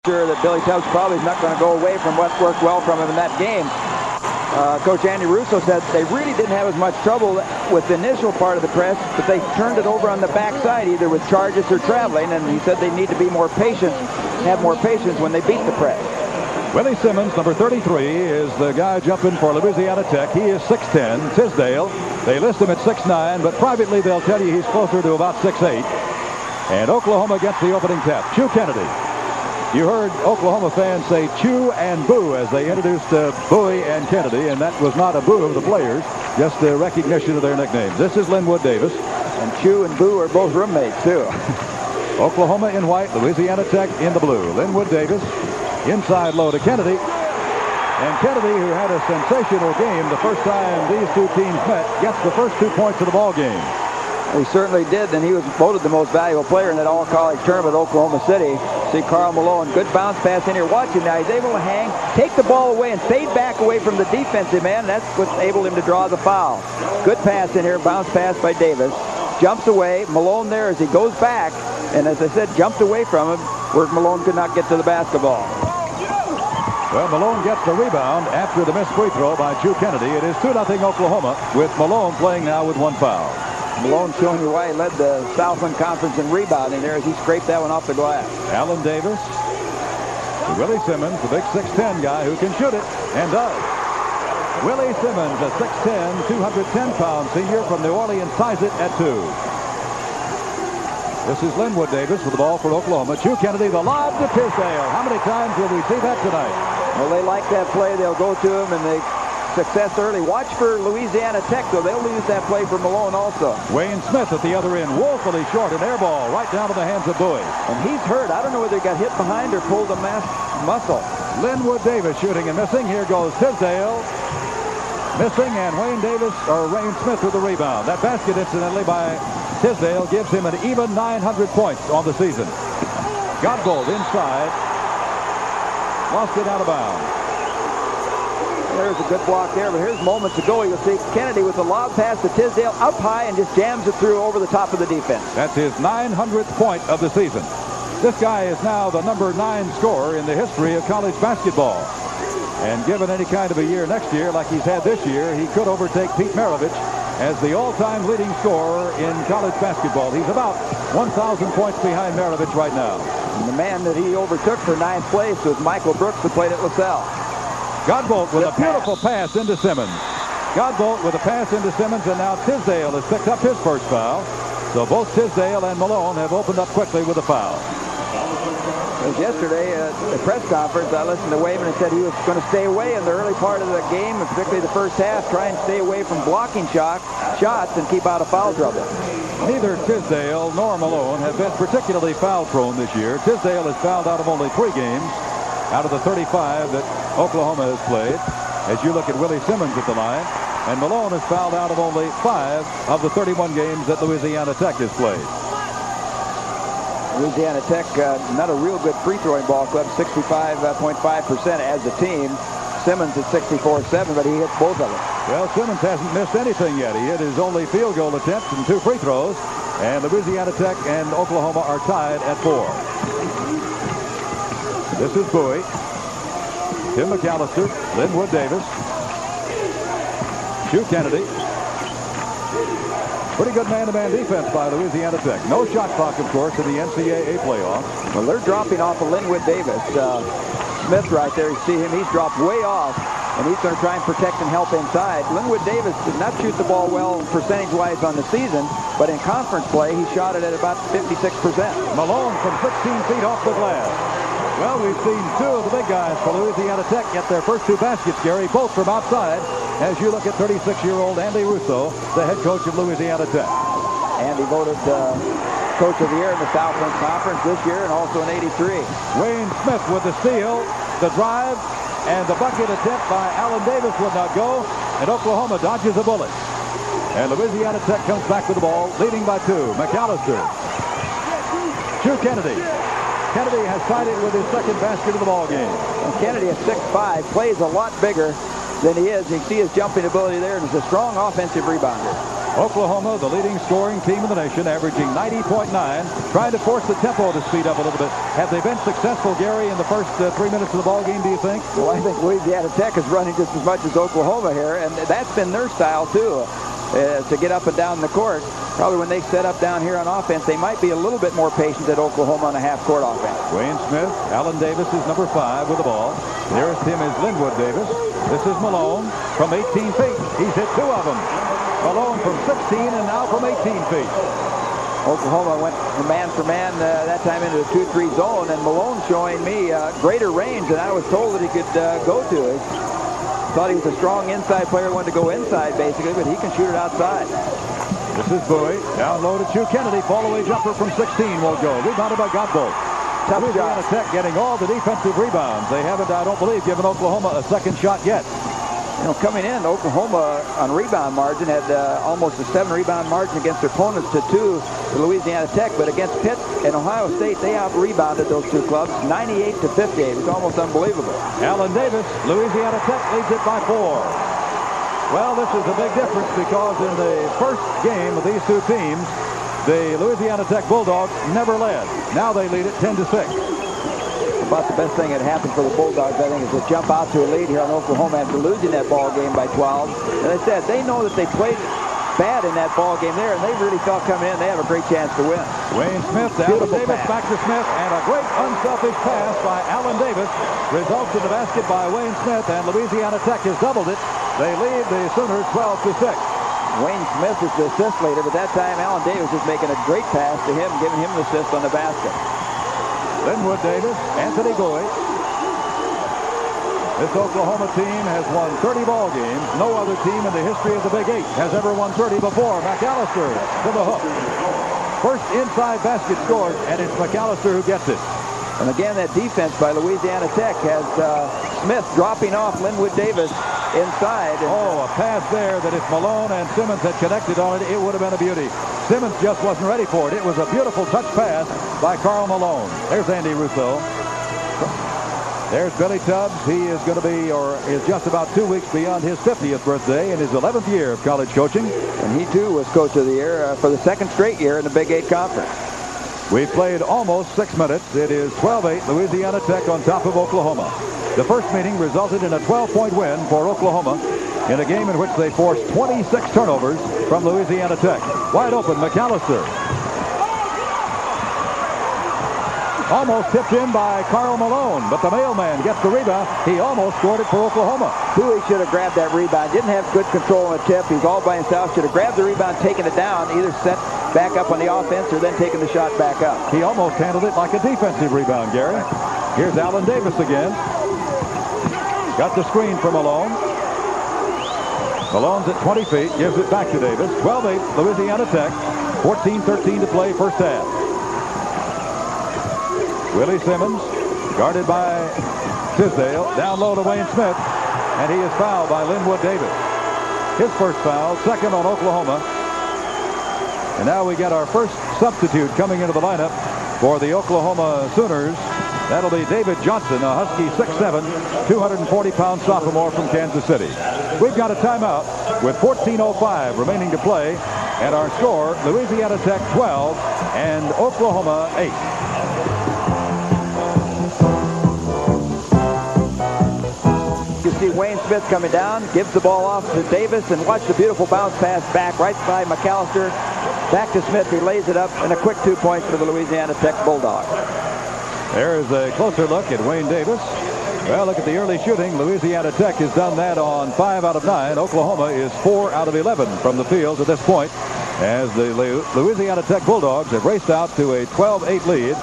Sure that Billy Tubbs probably is not going to go away from what worked well from him in that game. Coach Andy Russo said they really didn't have as much trouble with the initial part of the press, but they turned it over on the backside either with charges or traveling, and he said they need to be more patient, have more patience when they beat the press. Willie Simmons, number 33, is the guy jumping for Louisiana Tech. He is 6'10". Tisdale, they list him at 6'9", but privately they'll tell you he's closer to about 6'8". And Oklahoma gets the opening tap. Chew Kennedy. You heard Oklahoma fans say chew and boo as they introduced Bowie and Kennedy, and that was not a boo of the players, just a recognition of their nicknames. This is Linwood Davis. And Chew and Boo are both roommates, too. Oklahoma in white, Louisiana Tech in the blue. Linwood Davis, inside low to Kennedy. And Kennedy, who had a sensational game the first time these two teams met, gets the first 2 points of the ball game. He certainly did, and he was voted the most valuable player in that all-college tournament at Oklahoma City. See Karl Malone, good bounce pass in here. Watch him now. He's able to hang, take the ball away, and fade back away from the defensive man. That's what enabled him to draw the foul. Good pass in here, bounce pass by Davis. Jumps away. Malone there as he goes back, and as I said, jumped away from him where Malone could not get to the basketball. Well, Malone gets the rebound after the missed free throw by Chew Kennedy. It is 2-0 Oklahoma, with Malone playing now with one foul. Malone showing you why he led the Southland Conference in rebounding there as he scraped that one off the glass. Allen Davis to Willie Simmons, the big 6'10" guy who can shoot it, and does. Willie Simmons, a 6'10", 210-pound senior from New Orleans, ties it at 2. This is Linwood Davis with the ball for Oklahoma. Chew Kennedy, the lob to Tisdale. How many times will we see that tonight? Well, they like that play. They'll go to him, and they success early. Watch for Louisiana Tech, though. They'll use that play for Malone also. Wayne Smith at the other end, woefully short, an air ball right down to the hands of Bowie. And he's hurt. I don't know whether he got hit behind or pulled a muscle. Linwood Davis shooting and missing. Here goes Tisdale. Missing, and Wayne Smith with the rebound. That basket, incidentally, by Tisdale gives him an even 900 points on the season. Godbold inside. Lost it out of bounds. There's a good block there, but here's moments ago. You'll see Kennedy with the lob pass to Tisdale up high and just jams it through over the top of the defense. That's his 900th point of the season. This guy is now the number 9 scorer in the history of college basketball. And given any kind of a year next year like he's had this year, he could overtake Pete Maravich as the all-time leading scorer in college basketball. He's about 1,000 points behind Maravich right now. And the man that he overtook for 9th place was Michael Brooks, who played at LaSalle. Godbolt with a beautiful pass into Simmons. Godbolt with a pass into Simmons, and now Tisdale has picked up his first foul. So both Tisdale and Malone have opened up quickly with a foul. Yesterday at the press conference, I listened to Wayman and said he was going to stay away in the early part of the game, and particularly the first half, try and stay away from blocking shots and keep out of foul trouble. Neither Tisdale nor Malone have been particularly foul prone this year. Tisdale has fouled out of only 3 games out of the 35 that Oklahoma has played. As you look at Willie Simmons at the line, and Malone has fouled out of only 5 of the 31 games that Louisiana Tech has played. Louisiana Tech, not a real good free throwing ball club, 65.5% as a team. Simmons at 64.7, but he hits both of them. Well, Simmons hasn't missed anything yet. He hit his only field goal attempt and 2 free throws, and Louisiana Tech and Oklahoma are tied at 4. This is Bowie, Tim McAllister, Linwood Davis, Chew Kennedy. Pretty good man-to-man defense by Louisiana Tech. No shot clock, of course, in the NCAA playoffs. Well, they're dropping off of Linwood Davis. Smith right there, you see him, he's dropped way off, and he's going to try and protect and help inside. Linwood Davis did not shoot the ball well percentage-wise on the season, but in conference play, he shot it at about 56%. Malone from 16 feet off the glass. Well, we've seen 2 of the big guys for Louisiana Tech get their first 2 baskets, Gary, both from outside, as you look at 36-year-old Andy Russo, the head coach of Louisiana Tech. Andy voted Coach of the Year in the Southland Conference this year and also in '83. Wayne Smith with the steal, the drive, and the bucket attempt by Allen Davis would not go, and Oklahoma dodges a bullet. And Louisiana Tech comes back with the ball, leading by 2. McAllister. Chew Kennedy. Kennedy has tied it with his second basket of the ball game. And Kennedy at 6'5", plays a lot bigger than he is. You see his jumping ability there, and he's a strong offensive rebounder. Oklahoma, the leading scoring team in the nation, averaging 90.9, trying to force the tempo to speed up a little bit. Have they been successful, Gary, in the first 3 minutes of the ball game, do you think? Well, I think Louisiana Tech is running just as much as Oklahoma here, and that's been their style, too, to get up and down the court. Probably when they set up down here on offense, they might be a little bit more patient at Oklahoma on a half-court offense. Wayne Smith, Alan Davis is number 5 with the ball. Nearest him is Linwood Davis. This is Malone from 18 feet. He's hit 2 of them. Malone from 16 and now from 18 feet. Oklahoma went for man that time into the 2-3 zone, and Malone showing me greater range than I was told that he could go to. Thought he was a strong inside player, wanted to go inside basically, but he can shoot it outside. This is Bowie. Down low to Chu Kennedy. Fall-away jumper from 16 will go. Rebounded by Godbolt. Louisiana Tech getting all the defensive rebounds. They haven't, I don't believe, given Oklahoma a second shot yet. You know, coming in, Oklahoma on rebound margin had almost a 7-rebound margin against their opponents to 2 to Louisiana Tech, but against Pitt and Ohio State, they out-rebounded those two clubs 98 to 58. It's almost unbelievable. Alan Davis, Louisiana Tech leads it by 4. Well, this is a big difference because in the first game of these two teams, the Louisiana Tech Bulldogs never led. Now they lead it 10 to 6. About the best thing that happened for the Bulldogs, I think, is to jump out to a lead here on Oklahoma after losing that ball game by 12. As I said, they know that they played bad in that ball game there, and they really felt coming in they have a great chance to win. Wayne Smith down to Davis, back to Smith, and a great unselfish pass by Alan Davis results in the basket by Wayne Smith, and Louisiana Tech has doubled it. They lead the Sooners 12 to 6. Wayne Smith is the assist leader, but that time Alan Davis is making a great pass to him, giving him the assist on the basket. Linwood Davis, Anthony Bowie. This Oklahoma team has won 30 ball games. No other team in the history of the Big 8 has ever won 30 before. McAllister to the hook. First inside basket scored, and it's McAllister who gets it. And again, that defense by Louisiana Tech has Smith dropping off Linwood Davis inside. Oh, a pass there that if Malone and Simmons had connected on it, it would have been a beauty. Simmons just wasn't ready for it. It was a beautiful touch pass by Karl Malone. There's Andy Russo. There's Billy Tubbs. He is going to be, or is just about 2 weeks beyond his 50th birthday in his 11th year of college coaching. And he, too, was coach of the year for the second straight year in the Big 8 Conference. We've played almost 6 minutes. It is 12-8, Louisiana Tech on top of Oklahoma. The first meeting resulted in a 12-point win for Oklahoma in a game in which they forced 26 turnovers from Louisiana Tech. Wide open, McAllister. Almost tipped in by Karl Malone, but the mailman gets the rebound. He almost scored it for Oklahoma. Bowie should have grabbed that rebound. Didn't have good control on the tip. He's all by himself. Should have grabbed the rebound, taken it down, either set back up on the offense or then taken the shot back up. He almost handled it like a defensive rebound, Gary. Here's Alan Davis again. Got the screen for Malone. Malone's at 20 feet, gives it back to Davis. 12-8, Louisiana Tech. 14-13 to play first half. Willie Simmons, guarded by Tisdale, down low to Wayne Smith, and he is fouled by Linwood Davis. His first foul, second on Oklahoma. And now we get our first substitute coming into the lineup for the Oklahoma Sooners. That'll be David Johnson, a Husky 6'7", 240-pound sophomore from Kansas City. We've got a timeout with 14:05 remaining to play, and our score, Louisiana Tech 12 and Oklahoma 8. You see Wayne Smith coming down, gives the ball off to Davis, and watch the beautiful bounce pass back right by McAllister. Back to Smith, he lays it up, and a quick 2 points for the Louisiana Tech Bulldogs. There is a closer look at Wayne Davis. Well, look at the early shooting. Louisiana Tech has done that on 5 out of 9. Oklahoma is 4 out of 11 from the field at this point, as the Louisiana Tech Bulldogs have raced out to a 12-8 lead.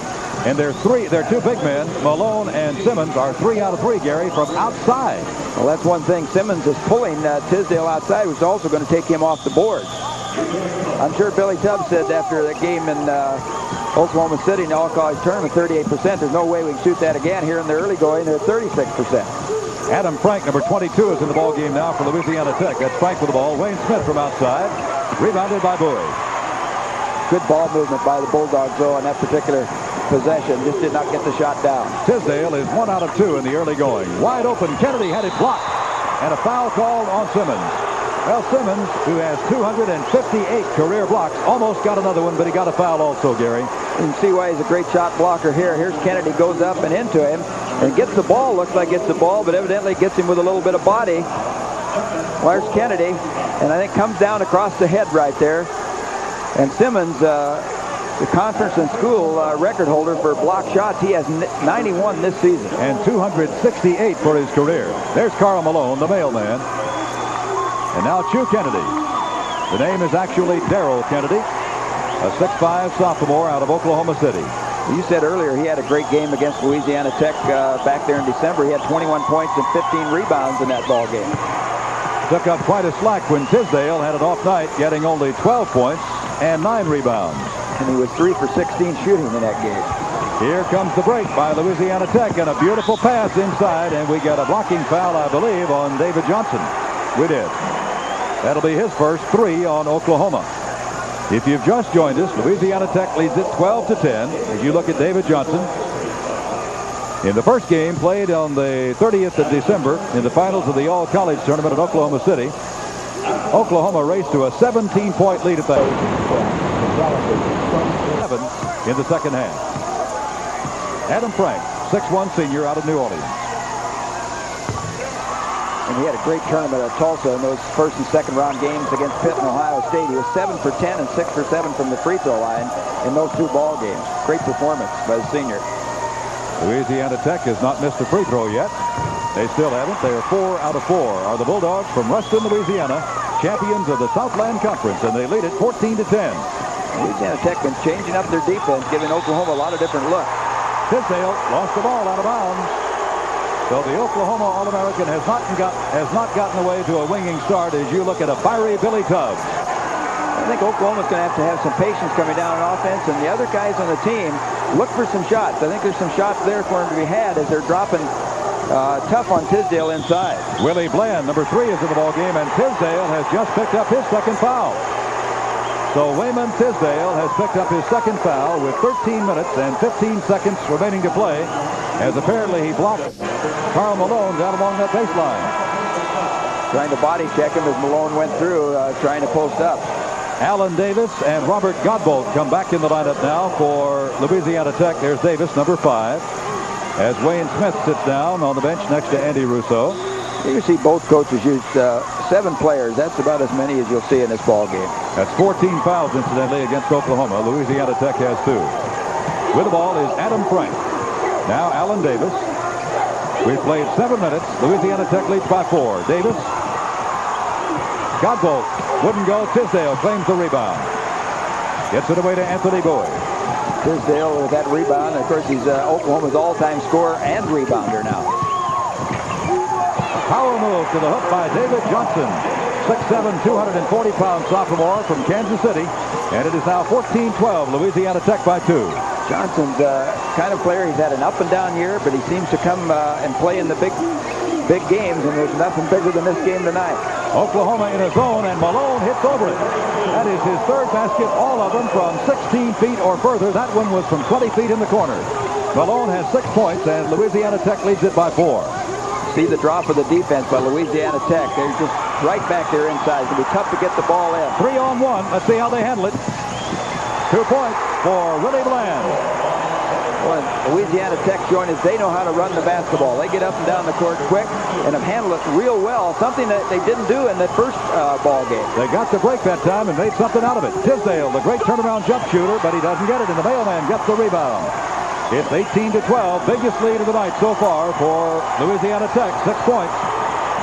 And their two big men, Malone and Simmons, are 3 out of 3, Gary, from outside. Well, that's one thing. Simmons is pulling Tisdale outside, which is also going to take him off the board. I'm sure Billy Tubbs said after the game in Oklahoma City in the all-college tournament, 38%. There's no way we can shoot that again. Here in the early going, they're 36%. Adam Frank, number 22, is in the ball game now for Louisiana Tech. That's Frank with the ball. Wayne Smith from outside, rebounded by Bowie. Good ball movement by the Bulldogs, though, on that particular possession. Just did not get the shot down. Tisdale is 1 out of 2 in the early going. Wide open. Kennedy had it blocked. And a foul called on Simmons. Well, Simmons, who has 258 career blocks, almost got another one, but he got a foul also, Gary. You can see why he's a great shot blocker here. Here's Kennedy, goes up and into him and gets the ball. Looks like gets the ball, but evidently gets him with a little bit of body. There's Kennedy, and I think comes down across the head right there. And Simmons, the conference and school record holder for block shots, he has 91 this season. And 268 for his career. There's Karl Malone, the mailman. And now Chu Kennedy. The name is actually Darrell Kennedy, a 6'5" sophomore out of Oklahoma City. You said earlier he had a great game against Louisiana Tech back there in December. He had 21 points and 15 rebounds in that ball game. Took up quite a slack when Tisdale had an off night, getting only 12 points and 9 rebounds. And he was 3 for 16 shooting in that game. Here comes the break by Louisiana Tech, and a beautiful pass inside, and we got a blocking foul, I believe, on David Johnson. We did. That'll be his first 3 on Oklahoma. If you've just joined us, Louisiana Tech leads it 12-10. As you look at David Johnson, in the first game played on the 30th of December in the finals of the All-College tournament in Oklahoma City, Oklahoma raced to a 17-point lead at the 7 in the second half. Adam Frank, 6'1" senior out of New Orleans. And he had a great tournament at Tulsa in those first and second round games against Pitt and Ohio State. He was 7 for 10 and 6 for 7 from the free throw line in those 2 ball games. Great performance by the senior. Louisiana Tech has not missed a free throw yet. They still haven't. They are 4 out of 4. Are the Bulldogs from Ruston, Louisiana, champions of the Southland Conference, and they lead it 14-10. Louisiana Tech been changing up their defense, giving Oklahoma a lot of different looks. Tisdale lost the ball out of bounds. So the Oklahoma All-American has not gotten away to a winging start as you look at a fiery Billy Tubbs. I think Oklahoma's going to have some patience coming down on offense, and the other guys on the team look for some shots. I think there's some shots there for them to be had as they're dropping tough on Tisdale inside. Willie Bland, number 3, is in the ball game, and Tisdale has just picked up his second foul. So Wayman Tisdale has picked up his second foul with 13 minutes and 15 seconds remaining to play, as apparently he blocked Karl Malone down along that baseline. Trying to body check him as Malone went through, trying to post up. Alan Davis and Robert Godbolt come back in the lineup now for Louisiana Tech. There's Davis, number 5, as Wayne Smith sits down on the bench next to Andy Russo. You see both coaches use 7 players. That's about as many as you'll see in this ball game. That's 14 fouls, incidentally, against Oklahoma. Louisiana Tech has 2. With the ball is Adam Frank. Now Alan Davis. We've played 7 minutes. Louisiana Tech leads by 4. Davis. Godbolt wouldn't go. Tisdale claims the rebound. Gets it away to Anthony Boyd. Tisdale with that rebound. Of course, he's Oklahoma's all-time scorer and rebounder now. Power move to the hook by David Johnson. 6'7", 240-pound sophomore from Kansas City. And it is now 14-12, Louisiana Tech by 2. Johnson's kind of player. He's had an up-and-down year, but he seems to come and play in the big games, and there's nothing bigger than this game tonight. Oklahoma in a zone, and Malone hits over it. That is his 3rd basket, all of them from 16 feet or further. That one was from 20 feet in the corner. Malone has 6 points, and Louisiana Tech leads it by 4. See the drop of the defense by Louisiana Tech. They're just right back there inside. It's going to be tough to get the ball in. 3-on-1. Let's see how they handle it. 2 points for Willie Bland. Well, Louisiana Tech joined us. They know how to run the basketball. They get up and down the court quick and have handled it real well, something that they didn't do in the first ball game. They got the break that time and made something out of it. Tisdale, the great turnaround jump shooter, but he doesn't get it, and the mailman gets the rebound. It's 18-12, biggest lead of the night so far for Louisiana Tech, 6 points.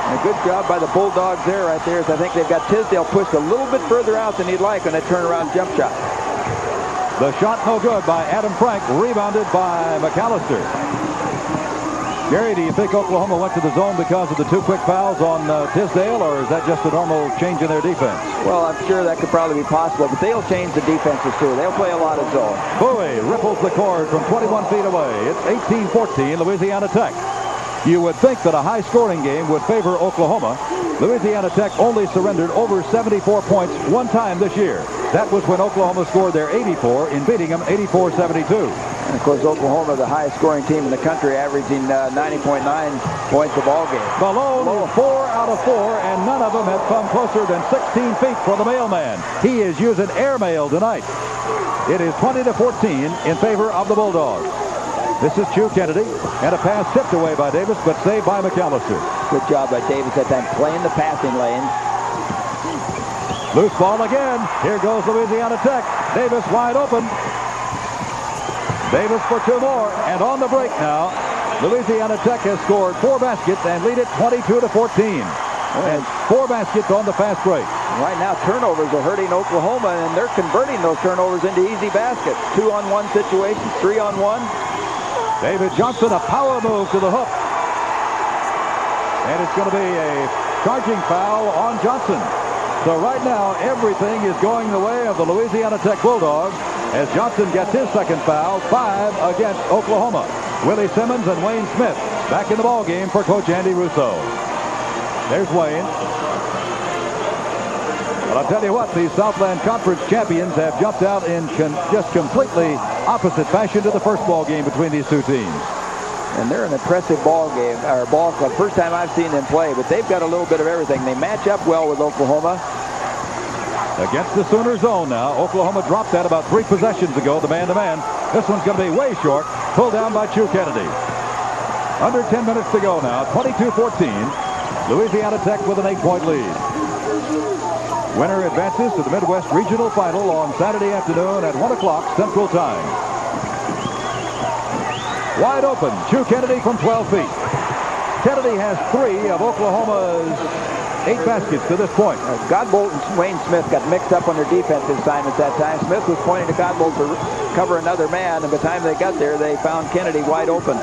And a good job by the Bulldogs there right there, as I think they've got Tisdale pushed a little bit further out than he'd like on that turnaround jump shot. The shot no good by Adam Frank, rebounded by McAllister. Gary, do you think Oklahoma went to the zone because of the 2 quick fouls on Tisdale, or is that just a normal change in their defense? Well, I'm sure that could probably be possible, but they'll change the defenses too. They'll play a lot of zone. Bowie ripples the cord from 21 feet away. It's 18-14, Louisiana Tech. You would think that a high-scoring game would favor Oklahoma. Louisiana Tech only surrendered over 74 points 1 time this year. That was when Oklahoma scored their 84 in beating them 84-72. And of course, Oklahoma, the highest scoring team in the country, averaging 90.9 points a ball game. Malone is 4 out of 4, and none of them have come closer than 16 feet for the mailman. He is using airmail tonight. It is 20-14 in favor of the Bulldogs. This is Chu Kennedy, and a pass tipped away by Davis, but saved by McAllister. Good job by Davis that time, playing the passing lane. Loose ball again. Here goes Louisiana Tech. Davis wide open. Davis for 2 more, and on the break now, Louisiana Tech has scored 4 baskets and lead it 22-14. And 4 baskets on the fast break. Right now, turnovers are hurting Oklahoma, and they're converting those turnovers into easy baskets. 2-on-1 situations, 3-on-1. David Johnson, a power move to the hook. And it's going to be a charging foul on Johnson. So right now, everything is going the way of the Louisiana Tech Bulldogs as Johnson gets his second foul, 5 against Oklahoma. Willie Simmons and Wayne Smith back in the ball game for Coach Andy Russo. There's Wayne. But I'll tell you what, these Southland Conference champions have jumped out in just completely opposite fashion to the first ball game between these two teams. And they're an impressive ball game, or ball club. First time I've seen them play, but they've got a little bit of everything. They match up well with Oklahoma. Against the Sooner zone now. Oklahoma dropped that about 3 possessions ago, the man-to-man. This one's going to be way short. Pulled down by Chu Kennedy. Under 10 minutes to go now. 22-14. Louisiana Tech with an 8-point lead. Winner advances to the Midwest Regional Final on Saturday afternoon at 1 o'clock Central Time. Wide open. Chu Kennedy from 12 feet. Kennedy has 3 of Oklahoma's 8 baskets to this point. Godbolt and Wayne Smith got mixed up on their defensive assignments that time. Smith was pointing to Godbolt to cover another man, and by the time they got there, they found Kennedy wide open.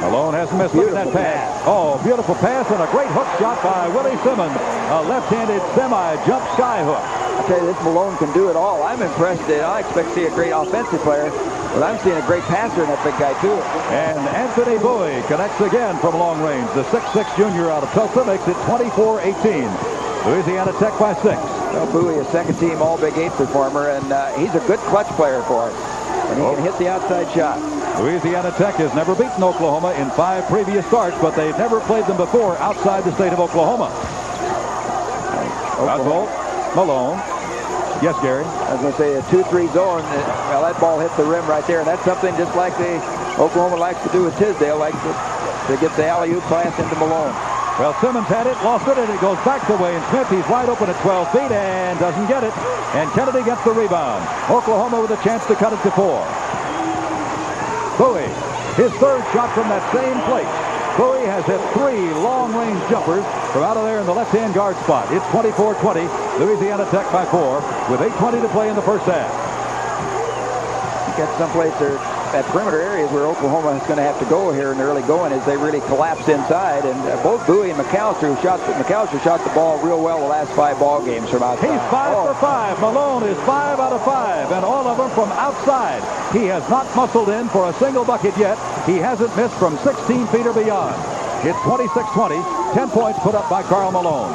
Malone hasn't missed. Look at that pass. Oh, beautiful pass and a great hook shot by Willie Simmons. A left-handed semi-jump sky hook. I tell you, this Malone can do it all. I'm impressed. I expect to see a great offensive player, but I'm seeing a great passer in that big guy, too. And Anthony Bowie connects again from long range. The 6'6 junior out of Tulsa makes it 24-18. Louisiana Tech by 6. Well, Bowie, a second-team All-Big 8 performer, and he's a good clutch player for us. And he can hit the outside shot. Louisiana Tech has never beaten Oklahoma in 5 previous starts, but they've never played them before outside the state of Oklahoma. Godbolt, Malone. Yes, Gary? I was going to say a 2-3 zone. Well, that ball hit the rim right there, and that's something just like the Oklahoma likes to do with Tisdale, like to get the alley-oop pass into Malone. Well, Simmons had it, lost it, and it goes back to Wayne Smith. He's wide open at 12 feet and doesn't get it. And Kennedy gets the rebound. Oklahoma with a chance to cut it to 4. Bowie, his 3rd shot from that same place. Bowie has hit 3 long-range jumpers from out of there in the left-hand guard spot. It's 24-20. Louisiana Tech by 4 with 8:20 to play in the first half. You got someplace there at perimeter areas where Oklahoma is going to have to go here in the early going as they really collapse inside. And both Bowie and McAllister shot the ball real well the last 5 ball games from outside. He's 5 for 5. Malone is 5 out of 5, and all of them from outside. He has not muscled in for a single bucket yet. He hasn't missed from 16 feet or beyond. It's 26-20. 10 points put up by Karl Malone.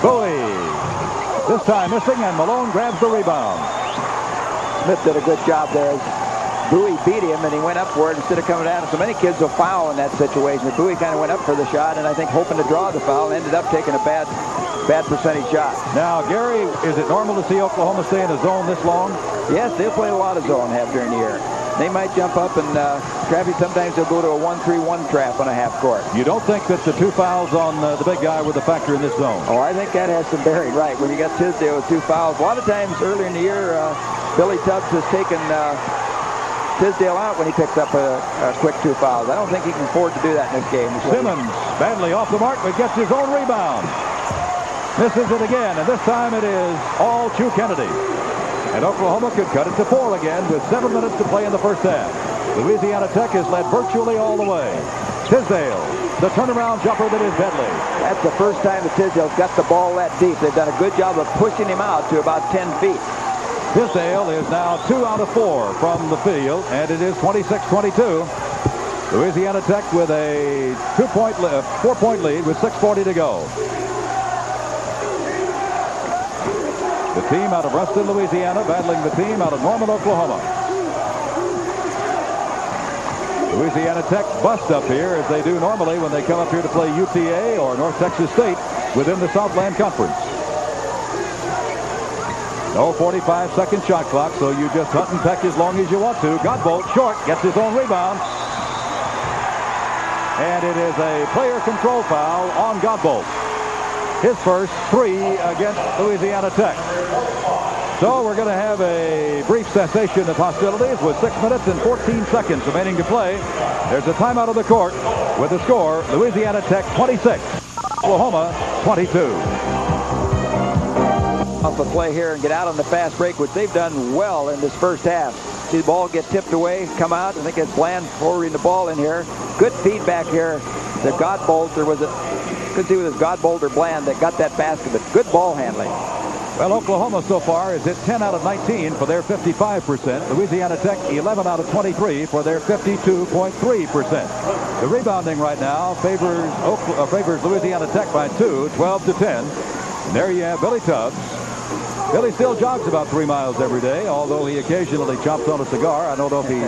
Bowie, this time missing, and Malone grabs the rebound. Smith did a good job there. Bowie beat him, and he went up for it instead of coming down. So many kids will foul in that situation. But Bowie kind of went up for the shot, and I think hoping to draw the foul, and ended up taking a bad percentage shot. Now, Gary, is it normal to see Oklahoma stay in a zone this long? Yes, they'll play a lot of zone during the year. They might jump up and trap you. Sometimes they'll go to a 1-3-1 trap on a half court. You don't think that the 2 fouls on the big guy were the factor in this zone? Oh, I think that has some bearing, right. When you got Tisdale with 2 fouls. A lot of times earlier in the year, Billy Tubbs has taken Tisdale out when he picks up a quick 2 fouls. I don't think he can afford to do that in this game. Simmons badly off the mark, but gets his own rebound. Misses it again, and this time it is all Chu Kennedy. And Oklahoma could cut it to 4 again with 7 minutes to play in the first half. Louisiana Tech has led virtually all the way. Tisdale, the turnaround jumper that is deadly. That's the first time that Tisdale's got the ball that deep. They've done a good job of pushing him out to about 10 feet. Tisdale is now 2 out of 4 from the field, and it is 26-22. Louisiana Tech with a 4-point lead with 6:40 to go. The team out of Ruston, Louisiana, battling the team out of Norman, Oklahoma. Louisiana Tech bust up here as they do normally when they come up here to play UTA or North Texas State within the Southland Conference. No 45-second shot clock, so you just hunt and peck as long as you want to. Godbolt, short, gets his own rebound. And it is a player control foul on Godbolt. His first 3 against Louisiana Tech. So we're going to have a brief cessation of hostilities with 6 minutes and 14 seconds remaining to play. There's a timeout of the court with the score, Louisiana Tech 26, Oklahoma 22. Off the play here and get out on the fast break, which they've done well in this first half. See the ball get tipped away, come out. I think it's Bland forwarding the ball in here. Good feedback here. The Godbolt, or was it? Could see with his Godbolt or Bland that got that basket, but good ball handling. Well, Oklahoma so far has hit 10 out of 19 for their 55%. Louisiana Tech 11 out of 23 for their 52.3%. The rebounding right now favors Louisiana Tech by 2, 12-10. And there you have Billy Tubbs. Billy still jogs about 3 miles every day, although he occasionally chomps on a cigar. I don't know if he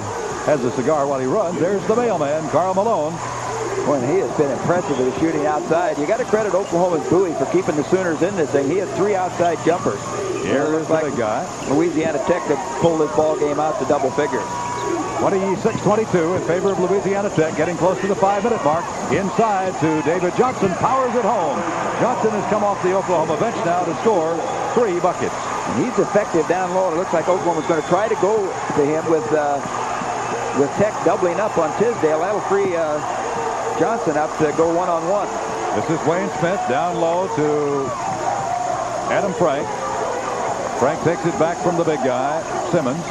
has a cigar while he runs. There's the mailman, Karl Malone. Well, he has been impressive with his shooting outside. You got to credit Oklahoma's Bowie for keeping the Sooners in this thing. He had 3 outside jumpers. Here's the big guy. Louisiana Tech to pull this ball game out to double figures. 26-22 in favor of Louisiana Tech, getting close to the 5-minute mark. Inside to David Johnson, powers it home. Johnson has come off the Oklahoma bench now to score 3 buckets. And he's effective down low. It looks like Oklahoma's going to try to go to him with Tech doubling up on Tisdale. That'll free Johnson up to go one-on-one. This is Wayne Smith down low to Adam Frank. Frank takes it back from the big guy, Simmons.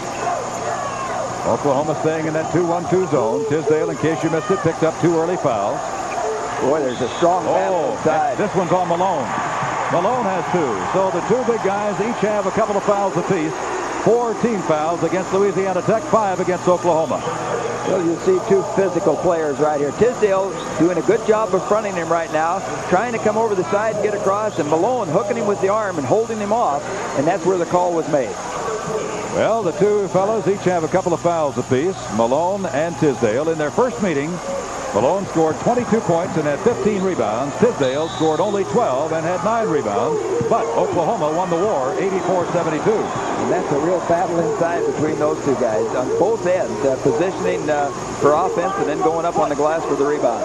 Oklahoma staying in that 2-1-2 zone. Tisdale, in case you missed it, picked up 2 early fouls. Boy, there's a strong battle inside. This one's on Malone. Malone has 2. So the 2 big guys each have a couple of fouls apiece. 4 team fouls against Louisiana Tech, 5 against Oklahoma. Well, you see 2 physical players right here. Tisdale doing a good job of fronting him right now, trying to come over the side and get across, and Malone hooking him with the arm and holding him off, and that's where the call was made. Well, the 2 fellows each have a couple of fouls apiece, Malone and Tisdale. In their first meeting, Malone scored 22 points and had 15 rebounds. Tisdale scored only 12 and had 9 rebounds. But Oklahoma won the war 84-72. And that's a real battle inside between those 2 guys on both ends, positioning for offense and then going up on the glass for the rebound.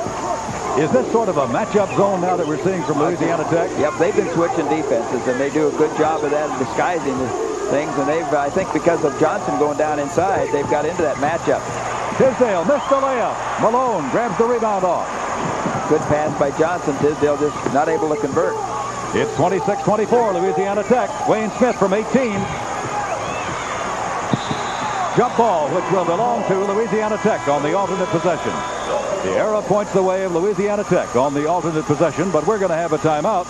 Is this sort of a matchup zone now that we're seeing from Louisiana Tech? Yep, they've been switching defenses, and they do a good job of that, disguising things. And they've, I think because of Johnson going down inside, they've got into that matchup. Tisdale missed the layup. Malone grabs the rebound off. Good pass by Johnson. Tisdale just not able to convert. It's 26-24, Louisiana Tech. Wayne Smith from 18. Jump ball, which will belong to Louisiana Tech on the alternate possession. The arrow points the way of Louisiana Tech on the alternate possession, but we're going to have a timeout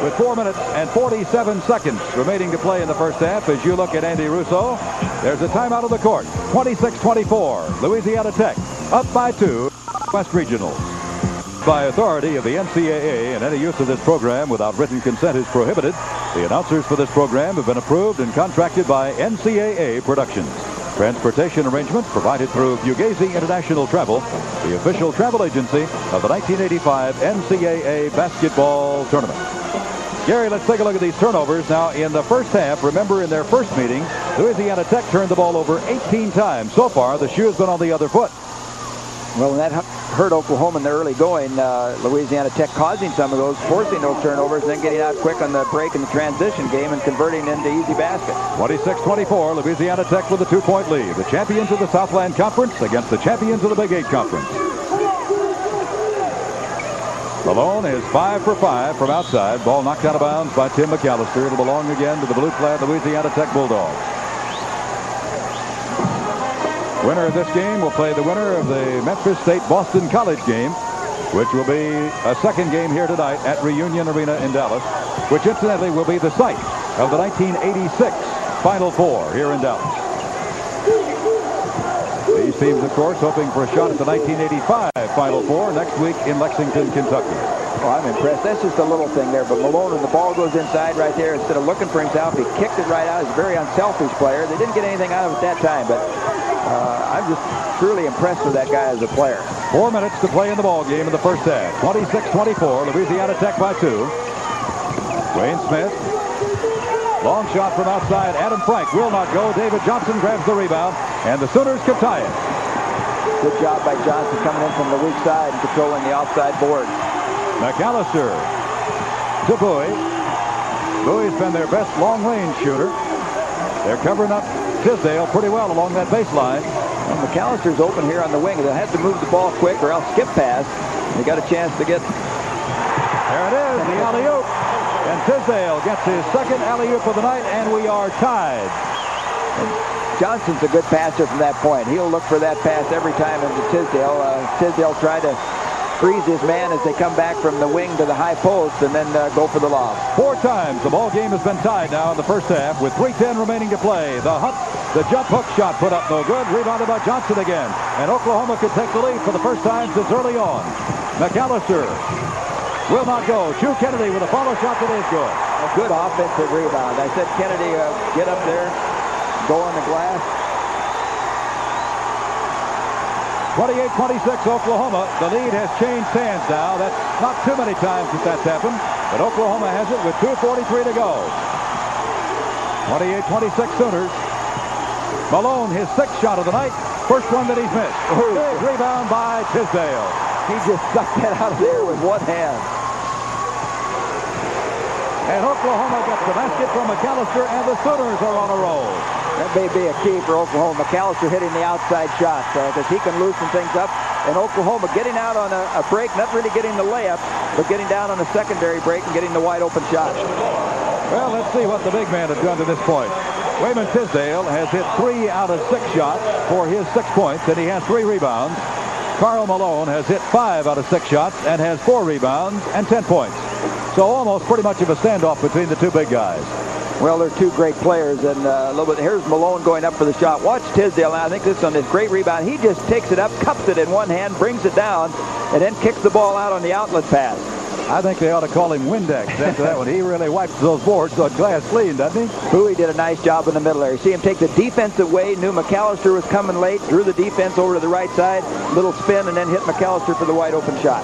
with 4 minutes and 47 seconds remaining to play in the first half. As you look at Andy Russo, there's a timeout of the court. 26-24, Louisiana Tech up by 2, West Regional. By authority of the NCAA, and any use of this program without written consent is prohibited. The announcers for this program have been approved and contracted by NCAA Productions. Transportation arrangements provided through Fugazi International Travel, the official travel agency of the 1985 NCAA basketball tournament. Gary, let's take a look at these turnovers. Now, in the first half, remember in their first meeting, Louisiana Tech turned the ball over 18 times. So far, the shoe has been on the other foot. Well, that hurt Oklahoma in the early going. Louisiana Tech causing some of those, forcing those turnovers, and then getting out quick on the break in the transition game and converting into easy baskets. 26-24, Louisiana Tech with a 2-point lead. The champions of the Southland Conference against the champions of the Big 8 Conference. Malone is 5 for 5 from outside. Ball knocked out of bounds by Tim McAllister. It'll belong again to the blue-clad Louisiana Tech Bulldogs. Winner of this game will play the winner of the Memphis State-Boston College game, which will be a second game here tonight at Reunion Arena in Dallas, which incidentally will be the site of the 1986 Final Four here in Dallas. These teams, of course, hoping for a shot at the 1985 Final Four next week in Lexington, Kentucky. Oh, I'm impressed. That's just a little thing there. But Malone, when the ball goes inside right there, instead of looking for himself, he kicked it right out. He's a very unselfish player. They didn't get anything out of it that time, but I'm just truly impressed with that guy as a player. 4 minutes to play in the ball game in the first half. 26-24, Louisiana Tech by 2. Wayne Smith. Long shot from outside. Adam Frank will not go. David Johnson grabs the rebound, and the Sooners can tie it. Good job by Johnson coming in from the weak side and controlling the outside board. McAllister to Bowie. Bowie's been their best long-range shooter. They're covering up Tisdale pretty well along that baseline. Well, McAllister's open here on the wing. They'll have to move the ball quick or else skip pass. They got a chance to get... There it is, the alley-oop. And Tisdale gets his second alley-oop of the night, and we are tied. And Johnson's a good passer from that point. He'll look for that pass every time into Tisdale. Tisdale tried to freeze his man as they come back from the wing to the high post and then go for the lob. 4 times the ball game has been tied now in the first half with 3:10 remaining to play. The jump hook shot put up no good. Rebounded by Johnson again. And Oklahoma could take the lead for the first time since early on. McAllister will not go. Chu Kennedy with a follow shot that is good. A good offensive rebound. I said Kennedy get up there, go on the glass. 28-26 Oklahoma. The lead has changed hands now. That's not too many times that that's happened, but Oklahoma has it with 2:43 to go. 28-26 Sooners. Malone, his 6th shot of the night. First one that he's missed. Big rebound by Tisdale. He just sucked that out of there with one hand. And Oklahoma gets the basket from McAllister, and the Sooners are on a roll. That may be a key for Oklahoma. McAllister hitting the outside shot because he can loosen things up. And Oklahoma getting out on a break, not really getting the layup, but getting down on a secondary break and getting the wide open shot. Well, let's see what the big man has done to this point. Wayman Tisdale has hit 3 out of 6 shots for his 6 points, and he has 3 rebounds. Karl Malone has hit 5 out of 6 shots and has 4 rebounds and 10 points. So almost pretty much of a standoff between the 2 big guys. Well, they're 2 great players, and a little bit. Here's Malone going up for the shot. Watch Tisdale now. I think this on this great rebound. He just takes it up, cups it in one hand, brings it down, and then kicks the ball out on the outlet pass. I think they ought to call him Windex after that one. He really wipes those boards on glass clean, doesn't he? Bowie did a nice job in the middle there. You see him take the defensive way, knew McAllister was coming late, drew the defense over to the right side, little spin, and then hit McAllister for the wide open shot.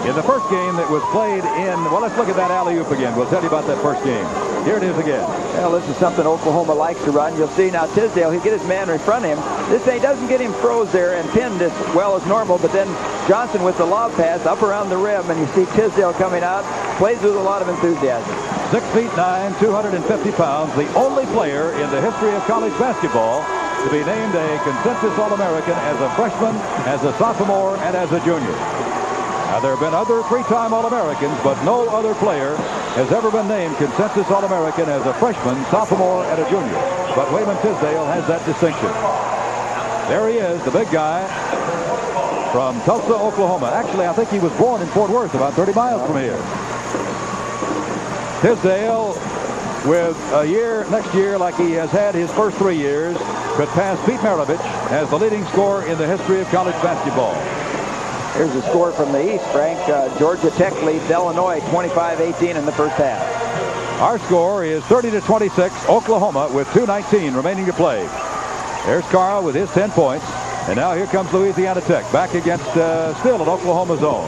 In the first game that was played in, well, let's look at that alley-oop again. We'll tell you about that first game. Here it is again. Well, this is something Oklahoma likes to run. You'll see now Tisdale, he'll get his man in front of him. This thing doesn't get him froze there and pinned as well as normal, but then Johnson with the lob pass up around the rim, and you see Tisdale coming out, plays with a lot of enthusiasm. 6'9", 250 pounds, the only player in the history of college basketball to be named a consensus All-American as a freshman, as a sophomore, and as a junior. Now, there have been other 3-time All-Americans, but no other player has ever been named consensus All-American as a freshman, sophomore, and a junior. But Wayman Tisdale has that distinction. There he is, the big guy from Tulsa, Oklahoma. Actually, I think he was born in Fort Worth, about 30 miles from here. Tisdale, with a year next year like he has had his first 3 years, could pass Pete Maravich as the leading scorer in the history of college basketball. Here's a score from the East, Frank. Georgia Tech leads Illinois 25-18 in the first half. Our score is 30-26, Oklahoma with 2:19 remaining to play. There's Karl with his 10 points. And now here comes Louisiana Tech back against still at Oklahoma zone.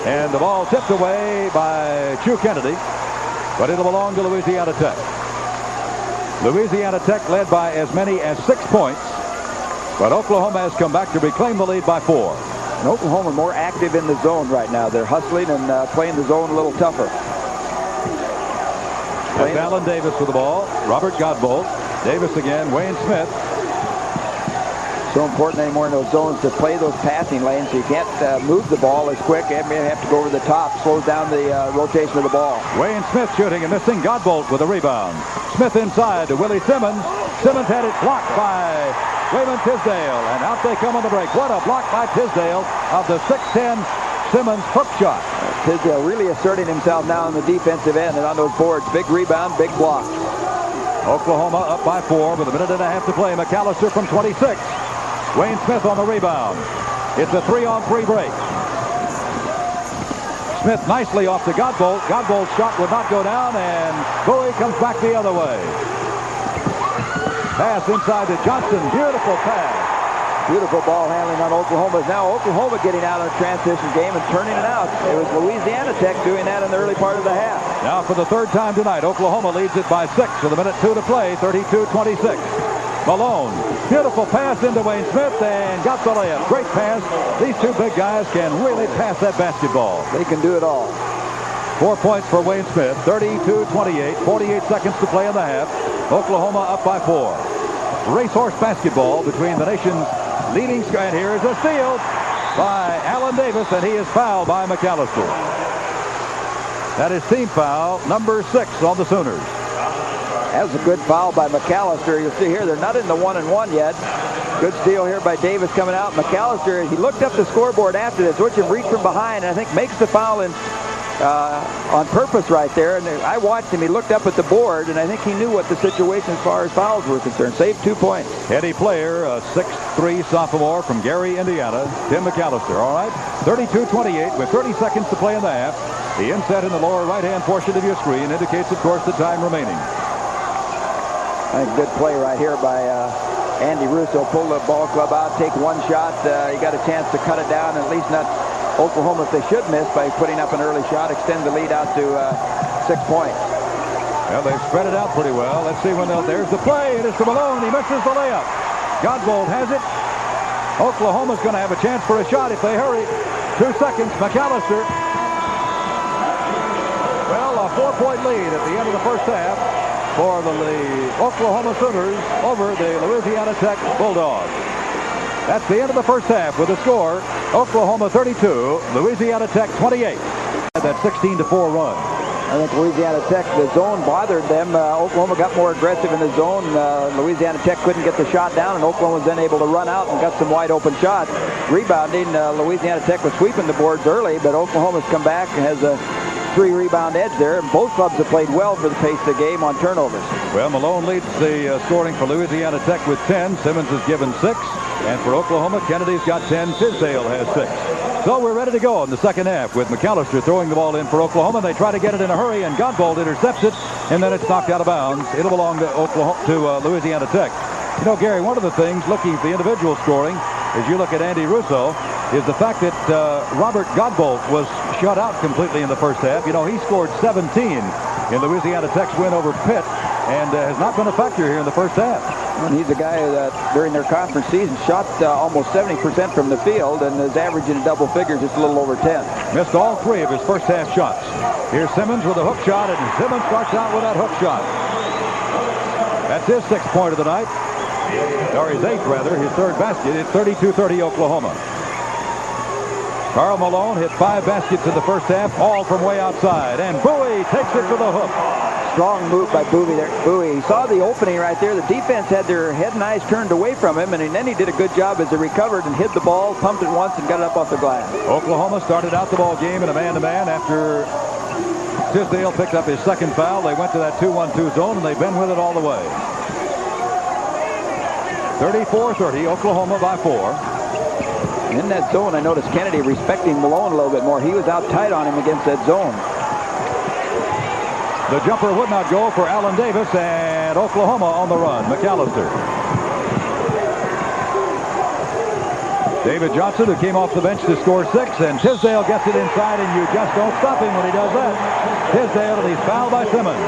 And the ball tipped away by Chu Kennedy, but it'll belong to Louisiana Tech. Louisiana Tech led by as many as 6 points, but Oklahoma has come back to reclaim the lead by 4. And Oklahoma more active in the zone right now. They're hustling and playing the zone a little tougher. That's Allen Davis with the ball. Robert Godbolt. Davis again. Wayne Smith. So important anymore in those zones to play those passing lanes so you can't move the ball as quick. You may have to go over the top. Slows down the rotation of the ball. Wayne Smith shooting and missing. Godbolt with a rebound. Smith inside to Willie Simmons. Simmons had it blocked by Wayman Tisdale. And out they come on the break. What a block by Tisdale of the 6'10" Simmons hook shot. Tisdale really asserting himself now on the defensive end and on those boards. Big rebound, big block. Oklahoma up by 4 with a minute and a half to play. McAllister from 26. Wayne Smith on the rebound. It's a 3-on-3 break. Smith nicely off to Godbolt. Godbolt's shot would not go down, and Bowie comes back the other way. Pass inside to Johnson. Beautiful pass. Beautiful ball handling on Oklahoma. Now Oklahoma getting out of the transition game and turning it out. It was Louisiana Tech doing that in the early part of the half. Now for the third time tonight, Oklahoma leads it by 6 with 1:02 to play, 32-26. Malone, beautiful pass into Wayne Smith and got the layup. Great pass. These two big guys can really pass that basketball. They can do it all. 4 points for Wayne Smith, 32-28, 48 seconds to play in the half. Oklahoma up by 4. Racehorse basketball between the nation's leading scorer. And here is a steal by Allen Davis, and he is fouled by McAllister. That is team foul number 6 on the Sooners. That was a good foul by McAllister. You'll see here they're not in the 1-and-1 yet. Good steal here by Davis coming out. McAllister, he looked up the scoreboard after this, which him reach from behind, and I think makes the foul on purpose right there. And I watched him. He looked up at the board, and I think he knew what the situation as far as fouls were concerned. Saved 2 points. Heady player, a 6'3" sophomore from Gary, Indiana, Tim McAllister. All right, 32-28 with 30 seconds to play in the half. The inset in the lower right-hand portion of your screen indicates, of course, the time remaining. I think good play right here by Andy Russo. Pull the ball club out, take one shot. He got a chance to cut it down, and at least not Oklahoma, if they should miss, by putting up an early shot, extend the lead out to 6 points. Well, they've spread it out pretty well. Let's see when there's the play. It is to Malone. He misses the layup. Godbold has it. Oklahoma's going to have a chance for a shot if they hurry. 2 seconds. McAllister. Well, a 4-point lead at the end of the first half for the Oklahoma Sooners over the Louisiana Tech Bulldogs. That's the end of the first half with the score, Oklahoma 32, Louisiana Tech 28. That 16-4 run. I think Louisiana Tech, the zone bothered them. Oklahoma got more aggressive in the zone. Louisiana Tech couldn't get the shot down, and Oklahoma was then able to run out and got some wide open shots. Rebounding, Louisiana Tech was sweeping the boards early, but Oklahoma's come back and has a 3-rebound edge there. And both clubs have played well for the pace of the game on turnovers. Well, Malone leads the scoring for Louisiana Tech with 10. Simmons has given 6. And for Oklahoma, Kennedy's got 10. Tisdale has 6. So we're ready to go in the second half with McAllister throwing the ball in for Oklahoma. They try to get it in a hurry, and Godbold intercepts it, and then it's knocked out of bounds. It'll belong to Louisiana Tech. You know, Gary, one of the things looking at the individual scoring, as you look at Andy Russo, is the fact that Robert Godbold was shut out completely in the first half. You know, he scored 17 in Louisiana Tech's win over Pitt, and has not been a factor here in the first half. And he's a guy that during their conference season shot almost 70% from the field and is averaging double figures, just a little over 10. Missed all 3 of his first half shots. Here's Simmons with a hook shot, and Simmons starts out with that hook shot. That's his 6th point of the night. Or his 8th, rather, his 3rd basket. It's 32-30 Oklahoma. Karl Malone hit 5 baskets in the first half, all from way outside. And Bowie takes it to the hook. Strong move by Bowie there. Bowie, he saw the opening right there. The defense had their head and eyes turned away from him, and then he did a good job as he recovered and hid the ball, pumped it once, and got it up off the glass. Oklahoma started out the ball game in a man-to-man after Tisdale picked up his 2nd foul. They went to that 2-1-2 zone, and they've been with it all the way. 34-30, Oklahoma by 4. In that zone, I noticed Kennedy respecting Malone a little bit more. He was out tight on him against that zone. The jumper would not go for Allen Davis, and Oklahoma on the run. McAllister. David Johnson, who came off the bench to score 6, and Tisdale gets it inside, and you just don't stop him when he does that. Tisdale, and he's fouled by Simmons.